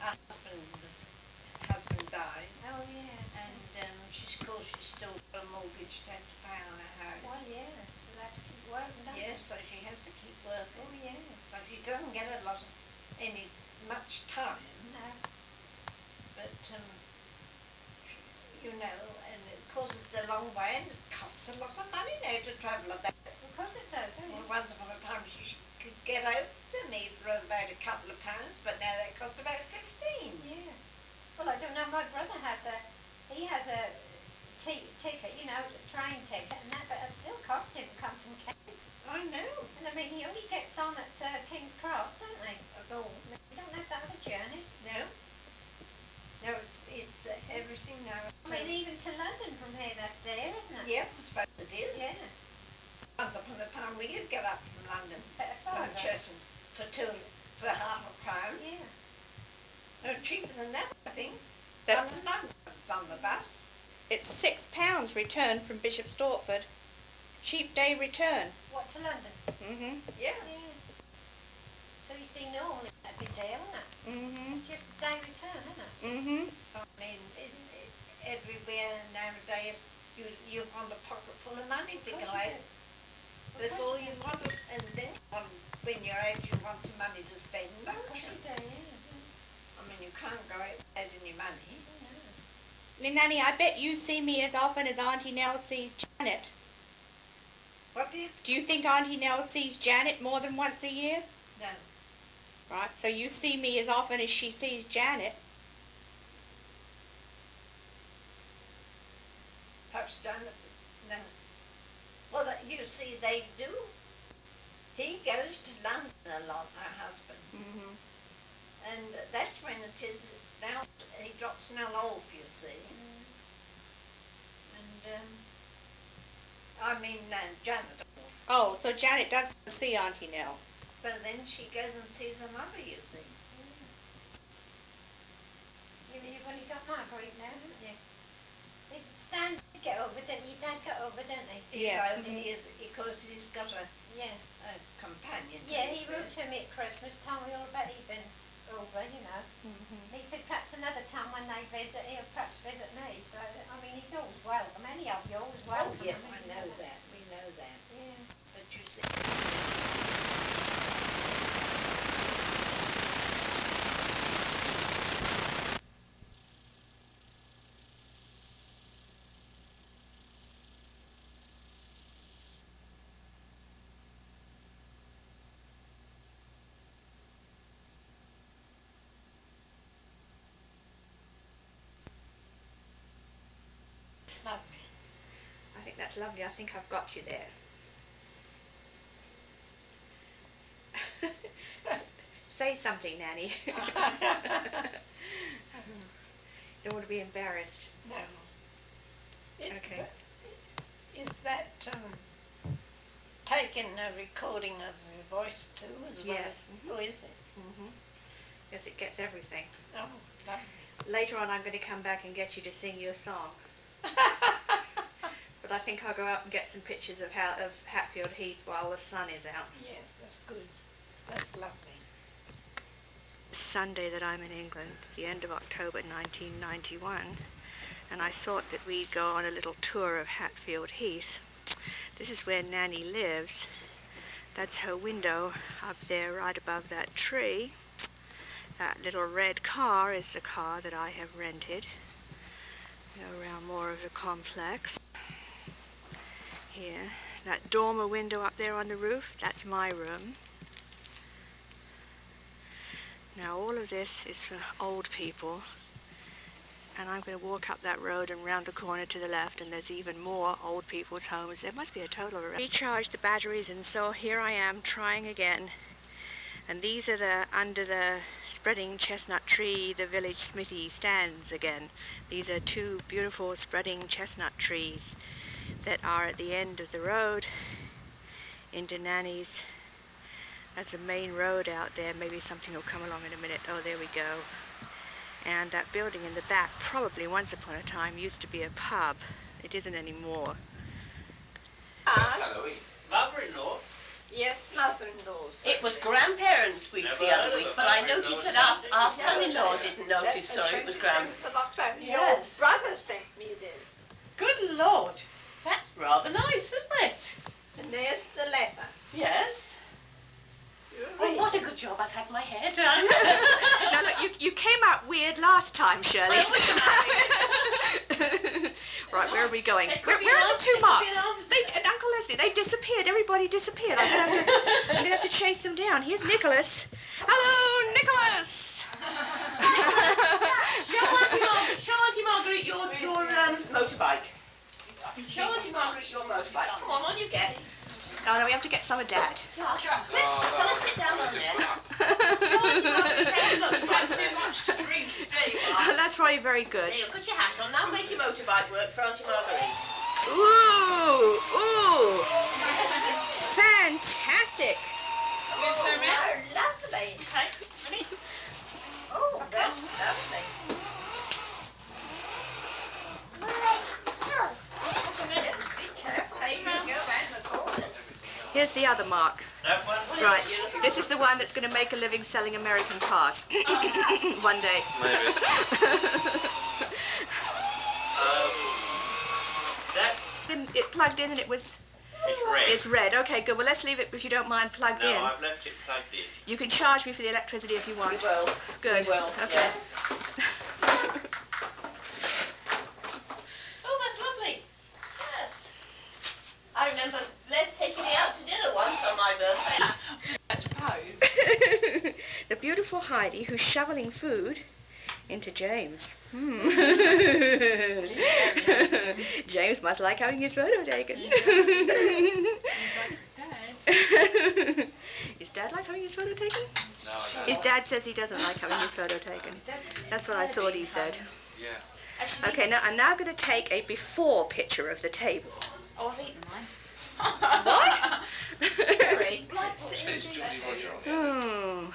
her husband died. Oh yes. And she's, of course, she's still got a mortgage to have to pay on her house. Well, yeah. She'll have to keep working, don't Yes, so she has to keep working. Oh yes. So she doesn't get much time. No. But, you know, and of course it's a long way and it costs a lot of money now to travel about. Of course it does, Well, once upon a time she could get out to me for about a couple of pounds, but now they cost about 15. Yeah. Well, I don't know. My brother has a ticket, you know, a train ticket, and that, but it still costs him to come from Kent. I know. And I mean, he only gets on at King's Cross, don't they? Oh, They don't have that other journey. no. No, it's everything now. I mean, even to London from here, that's dear, isn't it? Yes, I suppose it is. Yeah. Once upon a time we did get up from London, Farther. Manchester, for half a crown. Yeah. No, cheaper than that, I think. That's, It's on the bus. it's £6 return from Bishop Stortford. Cheap day return. What, to London? Mhm. Yeah. Yeah. So you see, normally that'd be dear, wouldn't it? Mhm. It's just a day return, isn't it? Mhm. I mean, everywhere nowadays you want a pocket full of money to Of go course you out. do. That's Of course all you you do. want is, and then when you're out you want some money to spend, Of don't course you? you do, yeah. I mean, you can't go out without any money. No. Nanny, I bet you see me as often as Auntie Nell sees Janet. What do you? Do you think Auntie Nell sees Janet more than once a year? No. Right, so you see me as often as she sees Janet. Perhaps Janet, no. Well, you see, they do. He goes to London a lot, her husband. Mhm. And that's when it is now, he drops Nell off, you see. And, I mean, Janet. Oh, so Janet does see Auntie Nell. So then she goes and sees her mother, you see. You've only got Marguerite now, haven't you? Stan did get over, didn't he? Dad got over, didn't he? Yes. He is, because he's got a Yeah. companion. Yeah, he wrote to me at Christmas, told me all about he'd been over, you know. He said perhaps another time when they visit, he'll perhaps visit me. So, I mean, he's always welcome. Any of you always Oh, welcome. yes, mean, I you know that. We know that. Yeah. But you see. Lovely. I think that's lovely. I think I've got you there. Say something, Nanny. Don't want to be embarrassed. No. Okay. Is that taking a recording of your voice too as well? Yes. Oh, is it? Mhm. Yes, it gets everything. Oh, lovely. Later on, I'm going to come back and get you to sing your song. But I think I'll go out and get some pictures of Hatfield Heath while the sun is out. Yes, that's good. That's lovely. Sunday that I'm in England, the end of October 1991, and I thought that we'd go on a little tour of Hatfield Heath. This is where Nanny lives. That's her window up there right above that tree. That little red car is the car that I have rented. Go around more of the complex. Here, that dormer window up there on the roof, that's my room. Now all of this is for old people. and I'm going to walk up that road and round the corner to the left, and there's even more old people's homes. There must be a total of recharge the batteries, and so here I am trying again. And these are under the spreading chestnut tree the village smithy stands again. These are two beautiful spreading chestnut trees that are at the end of the road into Nanny's. That's the main road out there. Maybe something will come along in a minute. Oh, there we go. And that building in the back, probably once upon a time, used to be a pub. It isn't anymore. Halloween. Mother-in-law? Yes, mother-in-law's. It was grandparents' week the other week, but I noticed that our son-in-law didn't notice, sorry, it was grand. Your Yes. brother sent me this. Good Lord, that's rather nice, isn't it? And there's the letter. Yes. Oh, what a good job I've had my hair done. Now look, you came out weird last time, Shirley. Right, where are we going? Where are the two marks? And Uncle Leslie, they disappeared. Everybody disappeared. I'm gonna have to chase them down. Here's Nicholas. Hello, Nicholas. Show Auntie Margaret your motorbike. Show Auntie Margaret your motorbike. Come on you get. Oh no, we have to get some of Dad. Come on, sit down on there. Show Auntie Margaret your motorbike. Too much to drink. There you are. That's probably very good. There you put your hat on. Now make your motorbike work for Auntie Marguerite. Ooh, ooh. Fantastic. Good, so Oh, lovely. Okay, ready? Oh, that's lovely. Be careful how you go around the corners. Here's the other mark. That one? Right, this is the one that's going to make a living selling American cars. One day. Maybe. That It plugged in and it was... is red. It's red. Okay, good. Well, let's leave it, if you don't mind, plugged No, in. I've left it plugged in. You can charge me for the electricity if you want. We will. Good. We will. Okay. Yes. Oh, that's lovely. Yes. I remember Les taking me out to dinner once on my birthday. The beautiful Heidi, who's shoveling food into James. James must like having his photo taken. His dad likes having his photo taken? No, I don't. His dad says he doesn't like having his photo taken. That's what I thought he said. Yeah. Okay, now I'm now going to take a before picture of the table. Oh, I've eaten mine. What? Sorry. What's this, Johnny Roger? Oh.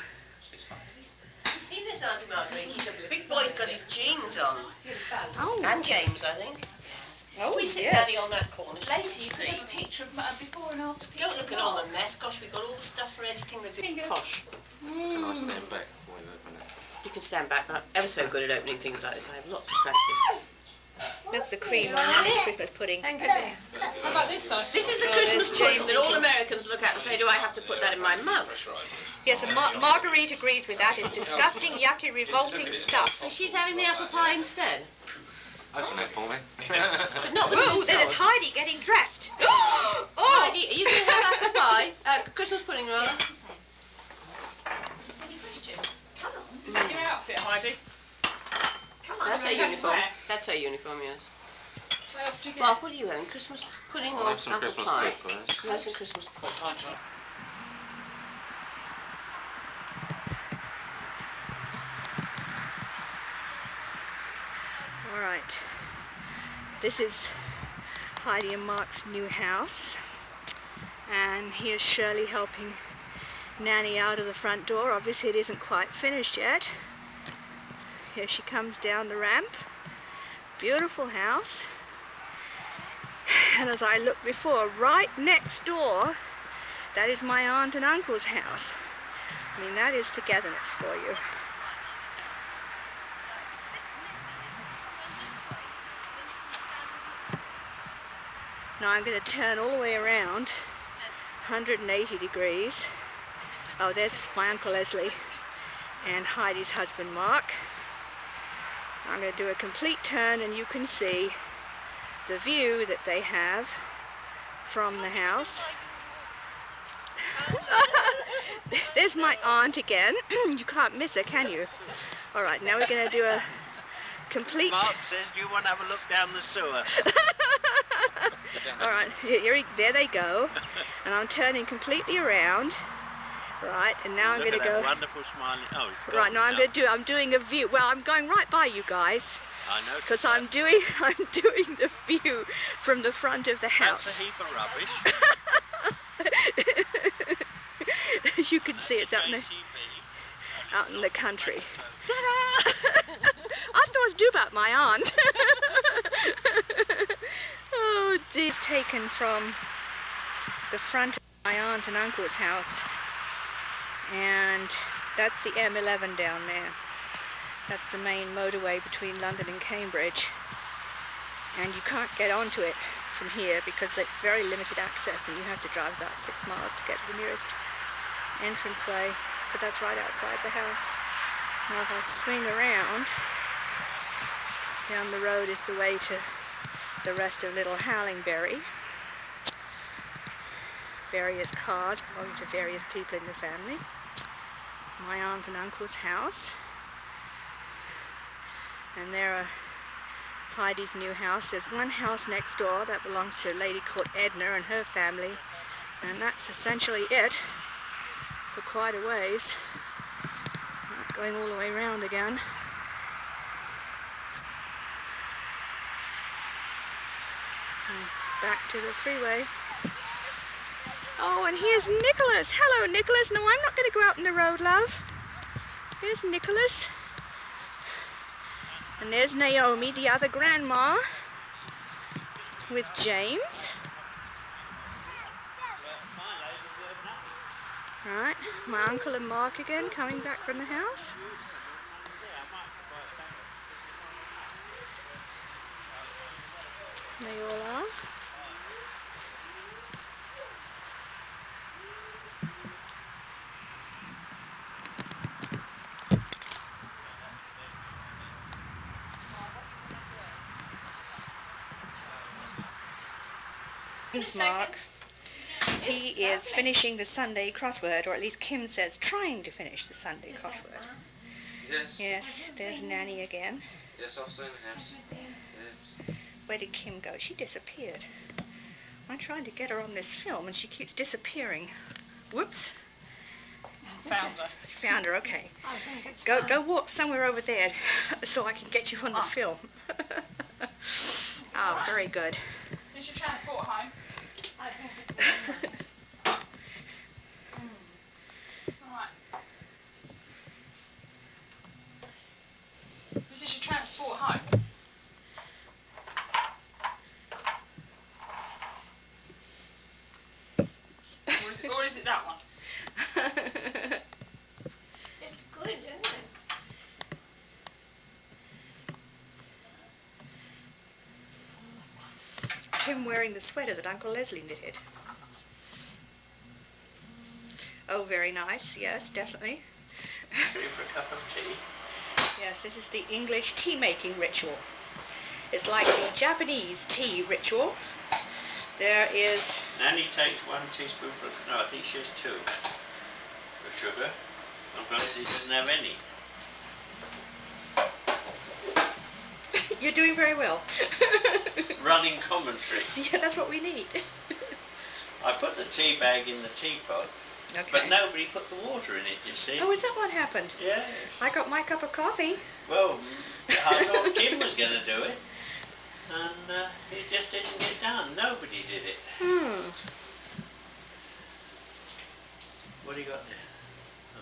You've seen this, Auntie Marguerite? He's a big boy, he's got his jeans on. Oh. And James, I think. Oh, we sit yes. Daddy on that corner. Later, you could See? have a picture of before and after. Don't look at all the mess. Gosh, we've got all the stuff for editing the video. Posh. Can I stand back before we open it? You can stand back. I'm ever so good at opening things like this. I have lots of practice. That's the cream on Nanny's Christmas pudding. Thank you. How about this though? This is the Christmas pudding that all Americans look at and say, do I have to put that in my mouth? Yes, and Marguerite agrees with that. It's disgusting, yucky, revolting stuff. So she's having the apple pie instead? Open it for me. Not with Oh, the there's sauce. Heidi getting dressed. Oh, Oh, Heidi, are you going to have apple pie? Christmas pudding, rather. Silly question. Is that your outfit, Heidi? That's her Going back to uniform. where? That's her uniform, yes. Where else do you get? Mark, what are you having? Christmas pudding I'll or have some apple Christmas pie? tea first. Yes, some Christmas pie. all right. This is Heidi and Mark's new house. And here's Shirley helping Nanny out of the front door. Obviously it isn't quite finished yet. Here she comes down the ramp. Beautiful house. And as I looked before, right next door, that is my aunt and uncle's house. I mean, that is togetherness for you. Now I'm going to turn all the way around, 180 degrees. Oh, there's my Uncle Leslie and Heidi's husband, Mark. I'm going to do a complete turn and you can see the view that they have from the house. There's my aunt again. You can't miss her, can you? All right, now we're going to do a complete. Mark says, do you want to have a look down the sewer? All right, there they go. And I'm turning completely around. Right, and now I'm going to go. Look at that wonderful smiling. Oh, it's gone. Right, now I'm doing a view. Well, I'm going right by you guys. I know. Because I'm doing the view from the front of the house. That's a heap of rubbish. You can see it's out in the country. I thought it was due about my aunt. Oh, dear. Taken from the front of my aunt and uncle's house. And that's the M11 down there. That's the main motorway between London and Cambridge. And you can't get onto it from here because it's very limited access and you have to drive about 6 miles to get to the nearest entranceway. But that's right outside the house. Now if I swing around, down the road is the way to the rest of Little Hallingbury. Various cars belonging to various people in the family. My aunt and uncle's house. And there are Heidi's new house. There's one house next door that belongs to a lady called Edna and her family. And that's essentially it for quite a ways. Not going all the way around again. And back to the freeway. Oh, and here's Nicholas. Hello, Nicholas. No, I'm not going to go out in the road, love. There's Nicholas. And there's Naomi, the other grandma, with James. Right, my uncle and Mark again coming back from the house. There you all are. Mark. He is finishing the Sunday crossword, or at least Kim says trying to finish the Sunday crossword. Yes. Yes, there's Nanny again. Yes, I've seen the house. Yes. Where did Kim go? She disappeared. I'm trying to get her on this film and she keeps disappearing. Whoops. Found her. Found her, okay. Go walk somewhere over there so I can get you on the film. Oh, very good. Is your transport home? I think it's Alright. This is your transport home? Or is it that one? It's good, isn't it? Him wearing the sweater that Uncle Leslie knitted. Oh, very nice. Yes, definitely. Favorite cup of tea? Yes, this is the English tea making ritual. It's like the Japanese tea ritual. There is... Nanny takes 1 teaspoonful of... No, I think she has 2 of sugar. Uncle Leslie doesn't have any. You're doing very well. Running commentary. Yeah, that's what we need. I put the tea bag in the teapot, Okay. but nobody put the water in it, you see. Oh, is that what happened? Yes. I got my cup of coffee. Well, I thought Kim was going to do it, and it just didn't get done. Nobody did it. What do you got there?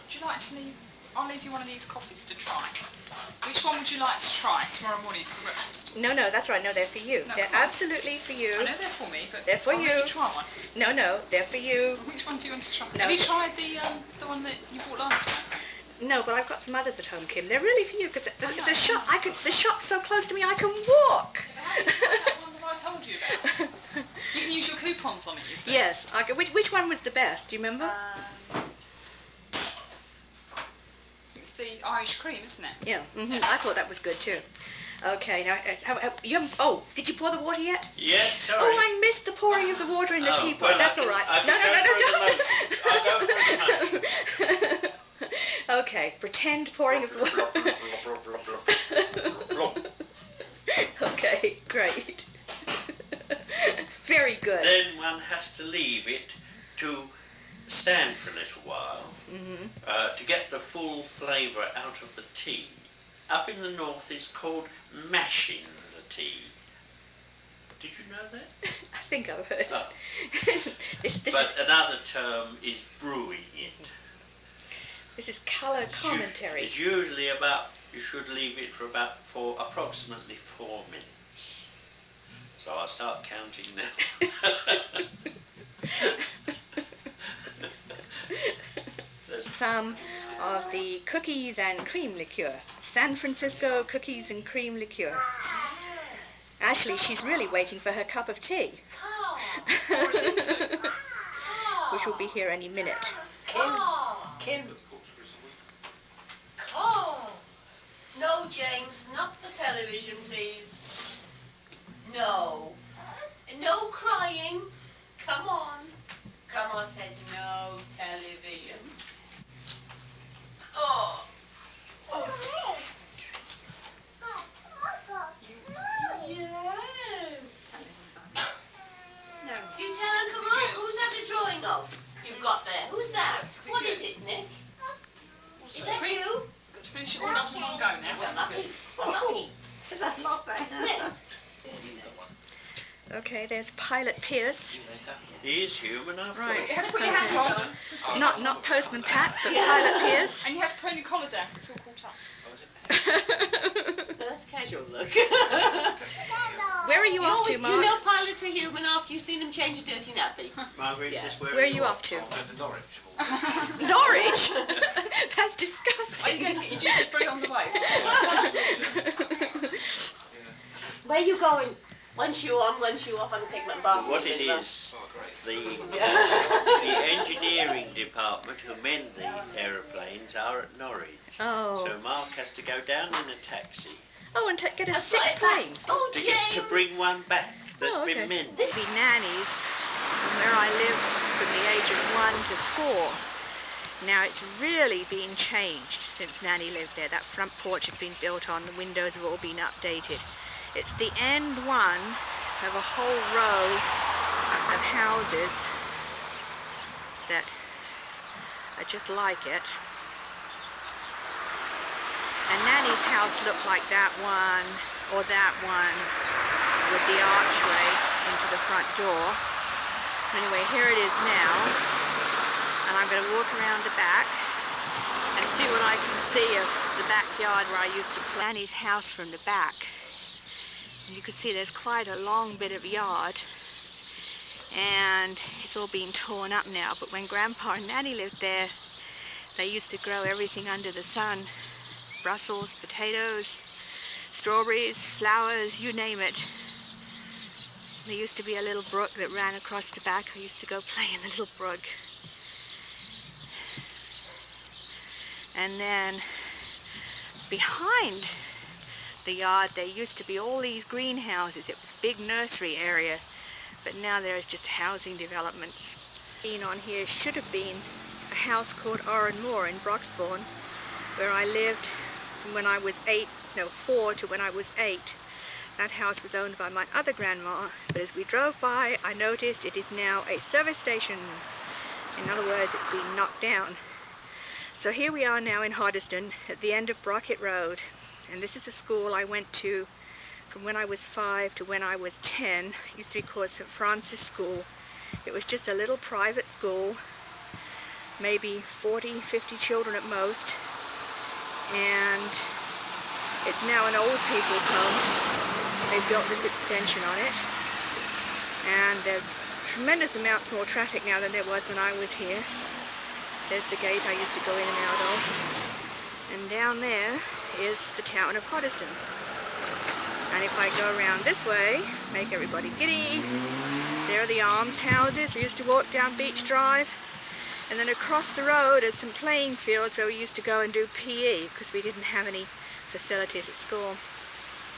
Would you like to leave? I'll leave you one of these coffees to try. Which one would you like to try tomorrow morning for breakfast? No, that's right. No, they're for you. No, they're come on. absolutely for you. I know they're for me, but They're for I'll you. let you try one. No, they're for you. Which one do you want to try? No, Have you tried the one that you bought last time? No, but I've got some others at home, Kim. They're really for you because the shop. The shop's so close to me I can walk. That one that I told you about. You can use your coupons on it, you see. Yes. Okay. Which one was the best? Do you remember? It's the Irish cream, isn't it? Yeah. I thought that was good too. Okay. Now, you haven't, oh, did you pour the water yet? Yes, sorry. Oh, I missed the pouring of the water in the teapot. Well, That's all right. No. I'll go through the Okay, pretend pouring of the water. motions. Great. Very good. Then one has to leave it to stand for a little while to get the full flavour out of the tea. Up in the north it's called mashing the tea. Did you know that? I think I've heard. Oh. This But another term is brewing it. This is colour commentary. It's usually about, you should leave it for approximately 4 minutes. So I'll start counting now. Some of the cookies and cream liqueur. San Francisco cookies and cream liqueur. Actually, she's really waiting for her cup of tea. Which will be here any minute. Kim. Oh. No, James, not the television, please. No. No crying. Come on. Grandma said no television. Oh. Yes. No. You tell her, come on. Who's that a drawing of you've got there? Who's that? What is it, Nick? Is that you? Got to finish it all up in one go now. Well, nothing. Well, nothing. Is that not there? Okay, there's Pilot Pierce. He is human after Right. You have to put your hands on. Not Postman Pat, but Pilot Pierce. And you have to put your collar down because it's all caught up. First casual look. Where are you off to, You Mark? know pilots are human after you've seen them change a dirty nappy. Margaret, Yes. is Where are you off to? to Norwich. Norwich? That's Are disgusting. you going to get your duty free on the way? Where you going? One shoe on, one shoe off, and take my bath. What it is, the engineering department who mend the aeroplanes are at Norwich. Oh. So Mark has to go down in a taxi Oh, and get a That's sick right, plane. Oh, to James. bring one back that's Oh, okay. been mended. This would be Nanny's, from where I lived from the age of 1 to 4. Now it's really been changed since Nanny lived there. That front porch has been built on, the windows have all been updated. It's the end one of a whole row of houses that are just like it. And Nanny's house looked like that one or that one with the archway into the front door. Anyway, here it is now, and I'm going to walk around the back and see what I can see of the backyard where I used to play. Nanny's house from the back. And you can see there's quite a long bit of yard, and it's all been torn up now. But when Grandpa and Nanny lived there, they used to grow everything under the sun. Brussels, potatoes, strawberries, flowers, you name it. There used to be a little brook that ran across the back. I used to go play in the little brook. And then behind the yard there used to be all these greenhouses. It was a big nursery area, but now there is just housing developments. Seen on here should have been a house called Oran Moor in Broxbourne, where I lived from when I was 4 to when I was 8. That house was owned by my other grandma, but as we drove by, I noticed it is now a service station. In other words, it's been knocked down. So here we are now in Hoddesdon at the end of Brockett Road, and this is the school I went to from when I was 5 to when I was 10. It used to be called St. Francis School. It was just a little private school, maybe 40, 50 children at most, and it's now an old people's home. They built this extension on it, and there's tremendous amounts more traffic now than there was when I was here. There's the gate I used to go in and out of, and down there is the town of Hoddesdon. And if I go around this way, make everybody giddy, there are the almshouses. We used to walk down Beach Drive, and then across the road are some playing fields where we used to go and do PE because we didn't have any facilities at school.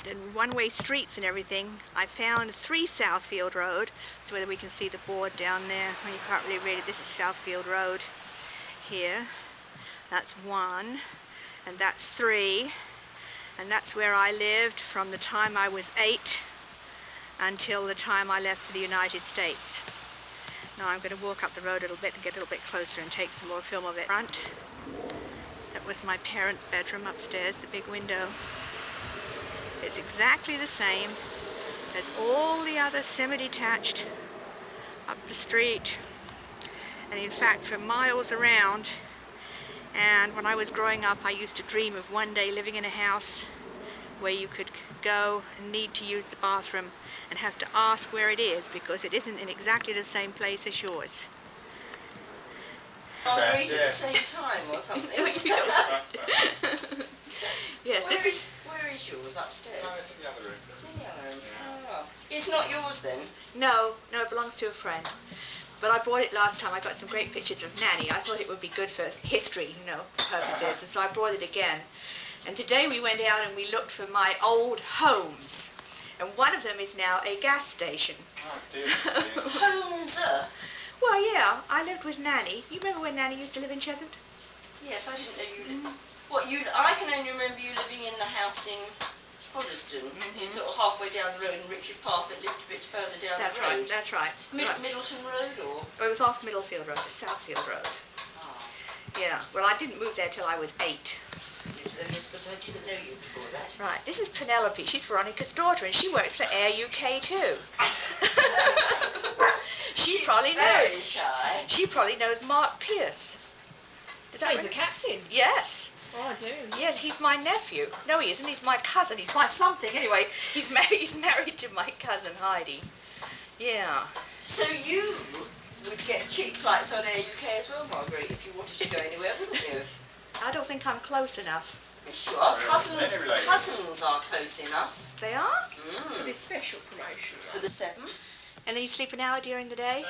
And one-way streets and everything. I found 3 Southfield Road. So whether we can see the board down there. Well, you can't really read it. This is Southfield Road here. That's 1, and that's 3, and that's where I lived from the time I was 8 until the time I left for the United States. Now I'm going to walk up the road a little bit and get a little bit closer and take some more film of it. Front. That was my parents' bedroom upstairs, the big window. It's exactly the same as all the other semi-detached up the street, and in fact for miles around. And when I was growing up, I used to dream of one day living in a house where you could go and need to use the bathroom and have to ask where it is, because it isn't in exactly the same place as yours. Marguerite at the same time or something. Yes, Where is yours? Upstairs? No, it's in the other room. It's in the other room. Oh. It's not yours then? No, it belongs to a friend. But I bought it last time. I got some great pictures of Nanny. I thought it would be good for history, purposes, and so I brought it again. And today we went out and we looked for my old homes. And one of them is now a gas station. Oh, dear. Homes? Well, yeah, I lived with Nanny. You remember when Nanny used to live in Cheshunt? Yes, I didn't know you lived. I can only remember you living in the house in Hoddesdon, sort of halfway down the road, and Richard Parker lived a bit further down the road. That's right. Middleton Road, or? Oh, it was off Middlefield Road, Southfield Road. Oh. Yeah, well, I didn't move there till I was 8. Yes, because I didn't know you before that. Right, this is Penelope. She's Veronica's daughter, and she works for Air UK too. She probably knows. Very shy. She probably knows Mark Pierce. He's the captain. Yes. Oh, I do. Yes, he's my nephew. No, he isn't. He's my cousin. He's my something. Anyway, he's married to my cousin Heidi. Yeah. So you would get cheap flights on Air UK as well, Marguerite, if you wanted to go anywhere, wouldn't you? I don't think I'm close enough. Yes, you are. Cousins are close enough. They are? For this special promotion. For the 7th? And then you sleep an hour during the day?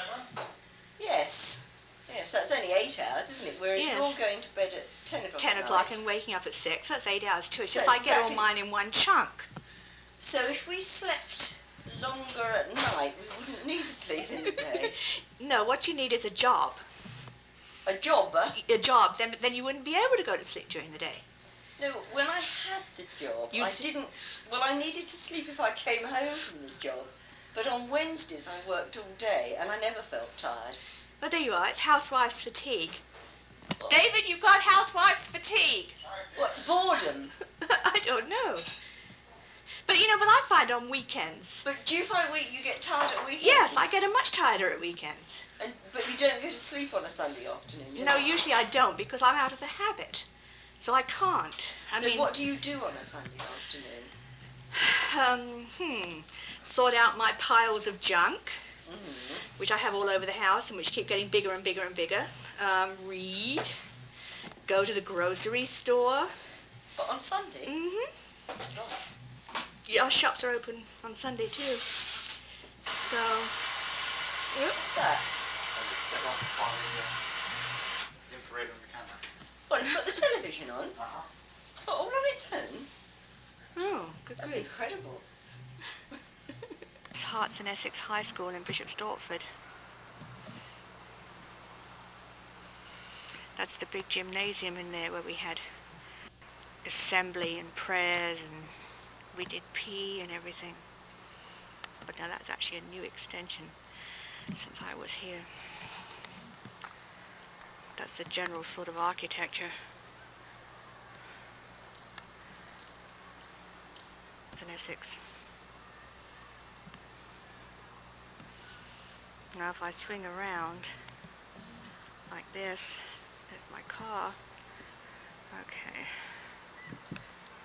Yes. Yes, that's only 8 hours, isn't it? Whereas Yes. you're going to bed at 10 o'clock 10 at o'clock night. and waking up at 6. That's 8 hours too. It's So just I get all exactly- mine in one chunk. So if we slept longer at night, we wouldn't need to sleep in the day. No, what you need is a job. A job? A job, then you wouldn't be able to go to sleep during the day. No, when I had the job, I needed to sleep if I came home from the job. But on Wednesdays I worked all day and I never felt tired. But there you are. It's housewife's fatigue. David, you've got housewife's fatigue. What, boredom? I don't know. But but I find on weekends. But do you find you get tired at weekends? Yes, I get much tighter at weekends. But you don't go to sleep on a Sunday afternoon? No, usually I don't, because I'm out of the habit. So I can't. So what do you do on a Sunday afternoon? Sort out my piles of junk, which I have all over the house and which keep getting bigger and bigger and bigger. Read. Go to the grocery store. But on Sunday? Yeah, our shops are open on Sunday too. So, what's that? Set off by the infrared on the camera. What, you put the television on? Oh, all on its own? Oh, good That's grief. incredible. It's Herts and Essex High School in Bishop Stortford. That's the big gymnasium in there where we had assembly and prayers, and we did PE and everything. But now that's actually a new extension since I was here. That's the general sort of architecture. It's in Essex. Now if I swing around like this, there's my car. Okay.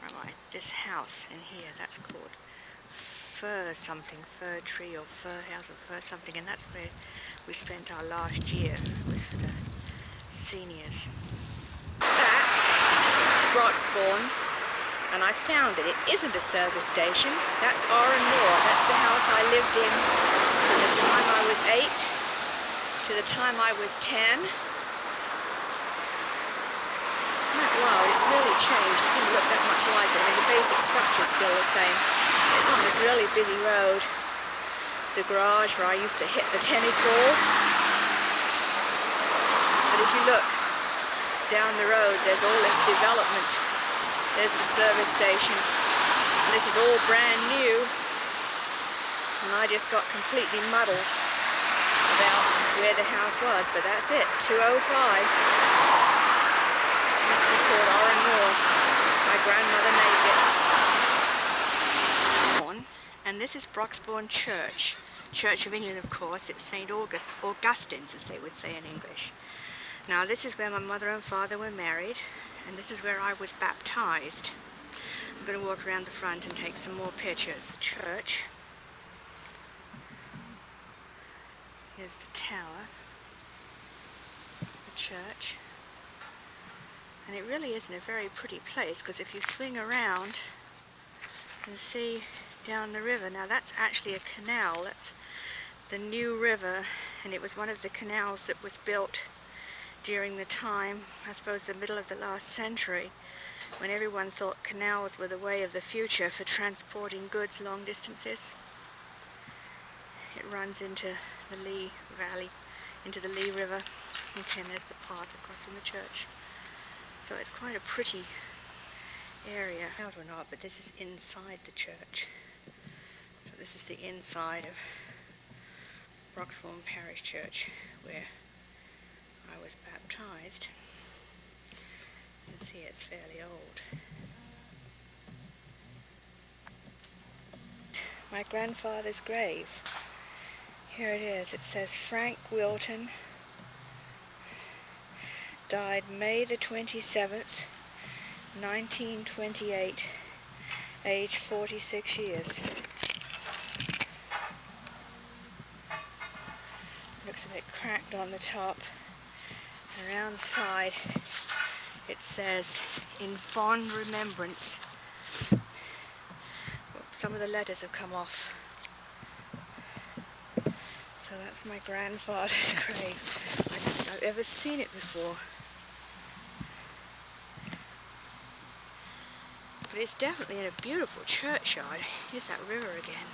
Where am I? This house in here, that's called Fir Tree or Fir House or Fir something, and that's where we spent our last year. It was for the seniors. That's Broxbourne, and I found it. It isn't a service station. That's Moor. That's the house I lived in from the time I was 8 to the time I was 10. Wow, it's really changed. It didn't look that much like it. I mean, the basic structure's still the same. It's on this really busy road. It's the garage where I used to hit the tennis ball. But if you look down the road, there's all this development. There's the service station. And this is all brand new. And I just got completely muddled about where the house was, but that's it, 205. Used to be called Oran Moor. My grandmother named it. And this is Broxbourne Church. Church of England, of course. It's St. Augustine's, as they would say in English. Now, this is where my mother and father were married, and this is where I was baptized. I'm going to walk around the front and take some more pictures. The church. Here's the tower. The church. And it really isn't a very pretty place, because if you swing around and see down the river, now that's actually a canal. That's the New River, and it was one of the canals that was built during the time, I suppose the middle of the last century, when everyone thought canals were the way of the future for transporting goods long distances. It runs into the Lee Valley, into the Lee River. Okay, and there's the path across from the church. So it's quite a pretty area. Or not, but this is inside the church. So this is the inside of Broxbourne Parish Church, where I was baptized. You can see it's fairly old. My grandfather's grave. Here it is. It says Frank Wilton, died May the 27th, 1928, age 46 years. Looks a bit cracked on the top. Around the side it says, in fond remembrance. Well, some of the letters have come off. So that's my grandfather's grave. I don't think I've ever seen it before. But it's definitely in a beautiful churchyard. Here's that river again,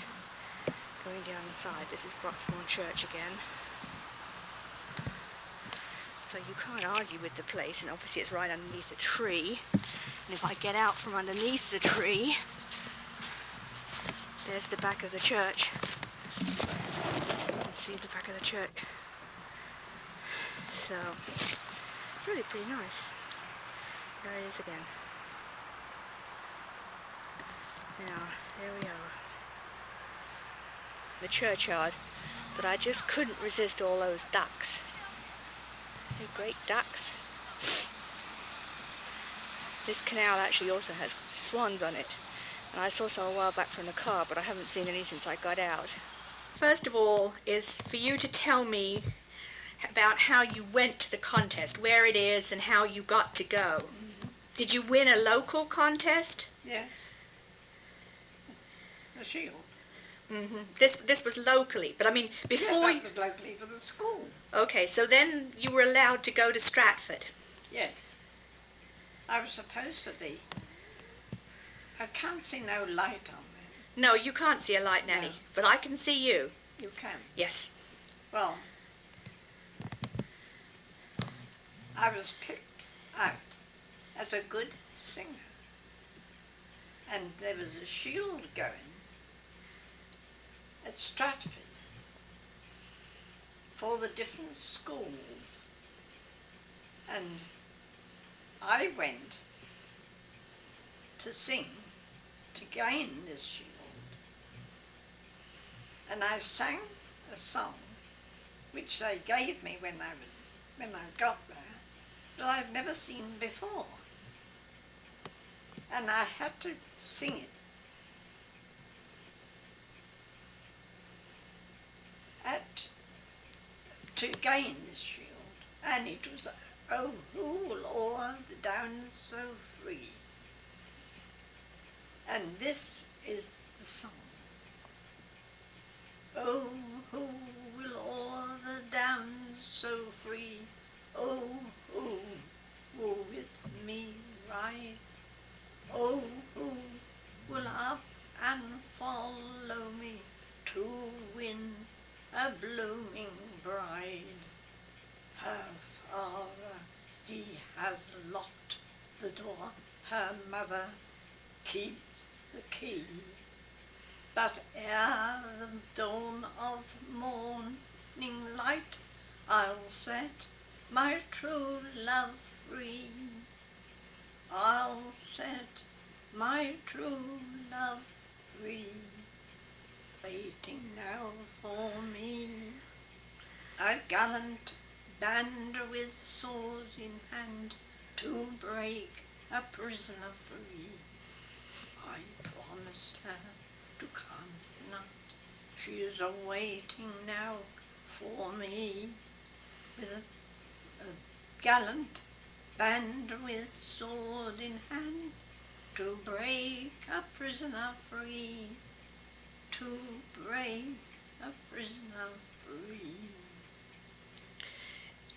going down the side. This is Broxbourne Church again. So you can't argue with the place, and obviously it's right underneath a tree. And if I get out from underneath the tree, there's the back of the church. You can see the back of the church. So, it's really pretty nice. There it is again. Now, there we are. The churchyard. But I just couldn't resist all those ducks. They're great ducks. This canal actually also has swans on it. And I saw some a while back from the car, but I haven't seen any since I got out. First of all is for you to tell me about how you went to the contest, where it is and how you got to go. Mm-hmm. Did you win a local contest? Yes. The Shield. Mm-hmm. This was locally, but I mean before. Yes, that was locally for the school. Okay, so then you were allowed to go to Stratford. Yes. I was supposed to be. I can't see no light on there. No, you can't see a light, Nanny, no. But I can see you. You can? Yes. Well, I was picked out as a good singer. And there was a shield going at Stratford for the different schools. And I went to sing to gain this shield. And I sang a song which they gave me when I got there, that I'd never seen before. And I had to sing it to gain this shield. And it was, oh, rule o'er the downs so free. And this is the song. Oh, who will o'er the downs so free? Oh, who will with me ride? Oh, who will up and follow me to win a blooming bride? Her father, he has locked the door. Her mother keeps the key. But ere the dawn of morning light, I'll set my true love free. I'll set my true love free. Waiting now for me, a gallant band with swords in hand to break a prisoner free. I promised her to come tonight. She is awaiting now for me with a gallant band with sword in hand to break a prisoner free. To break a prisoner free.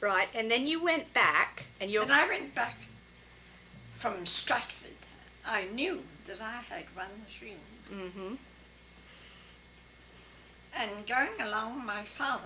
Right, and then you went back, and When I went back from Stratford, I knew that I had run the stream. Mm-hmm. And going along, my father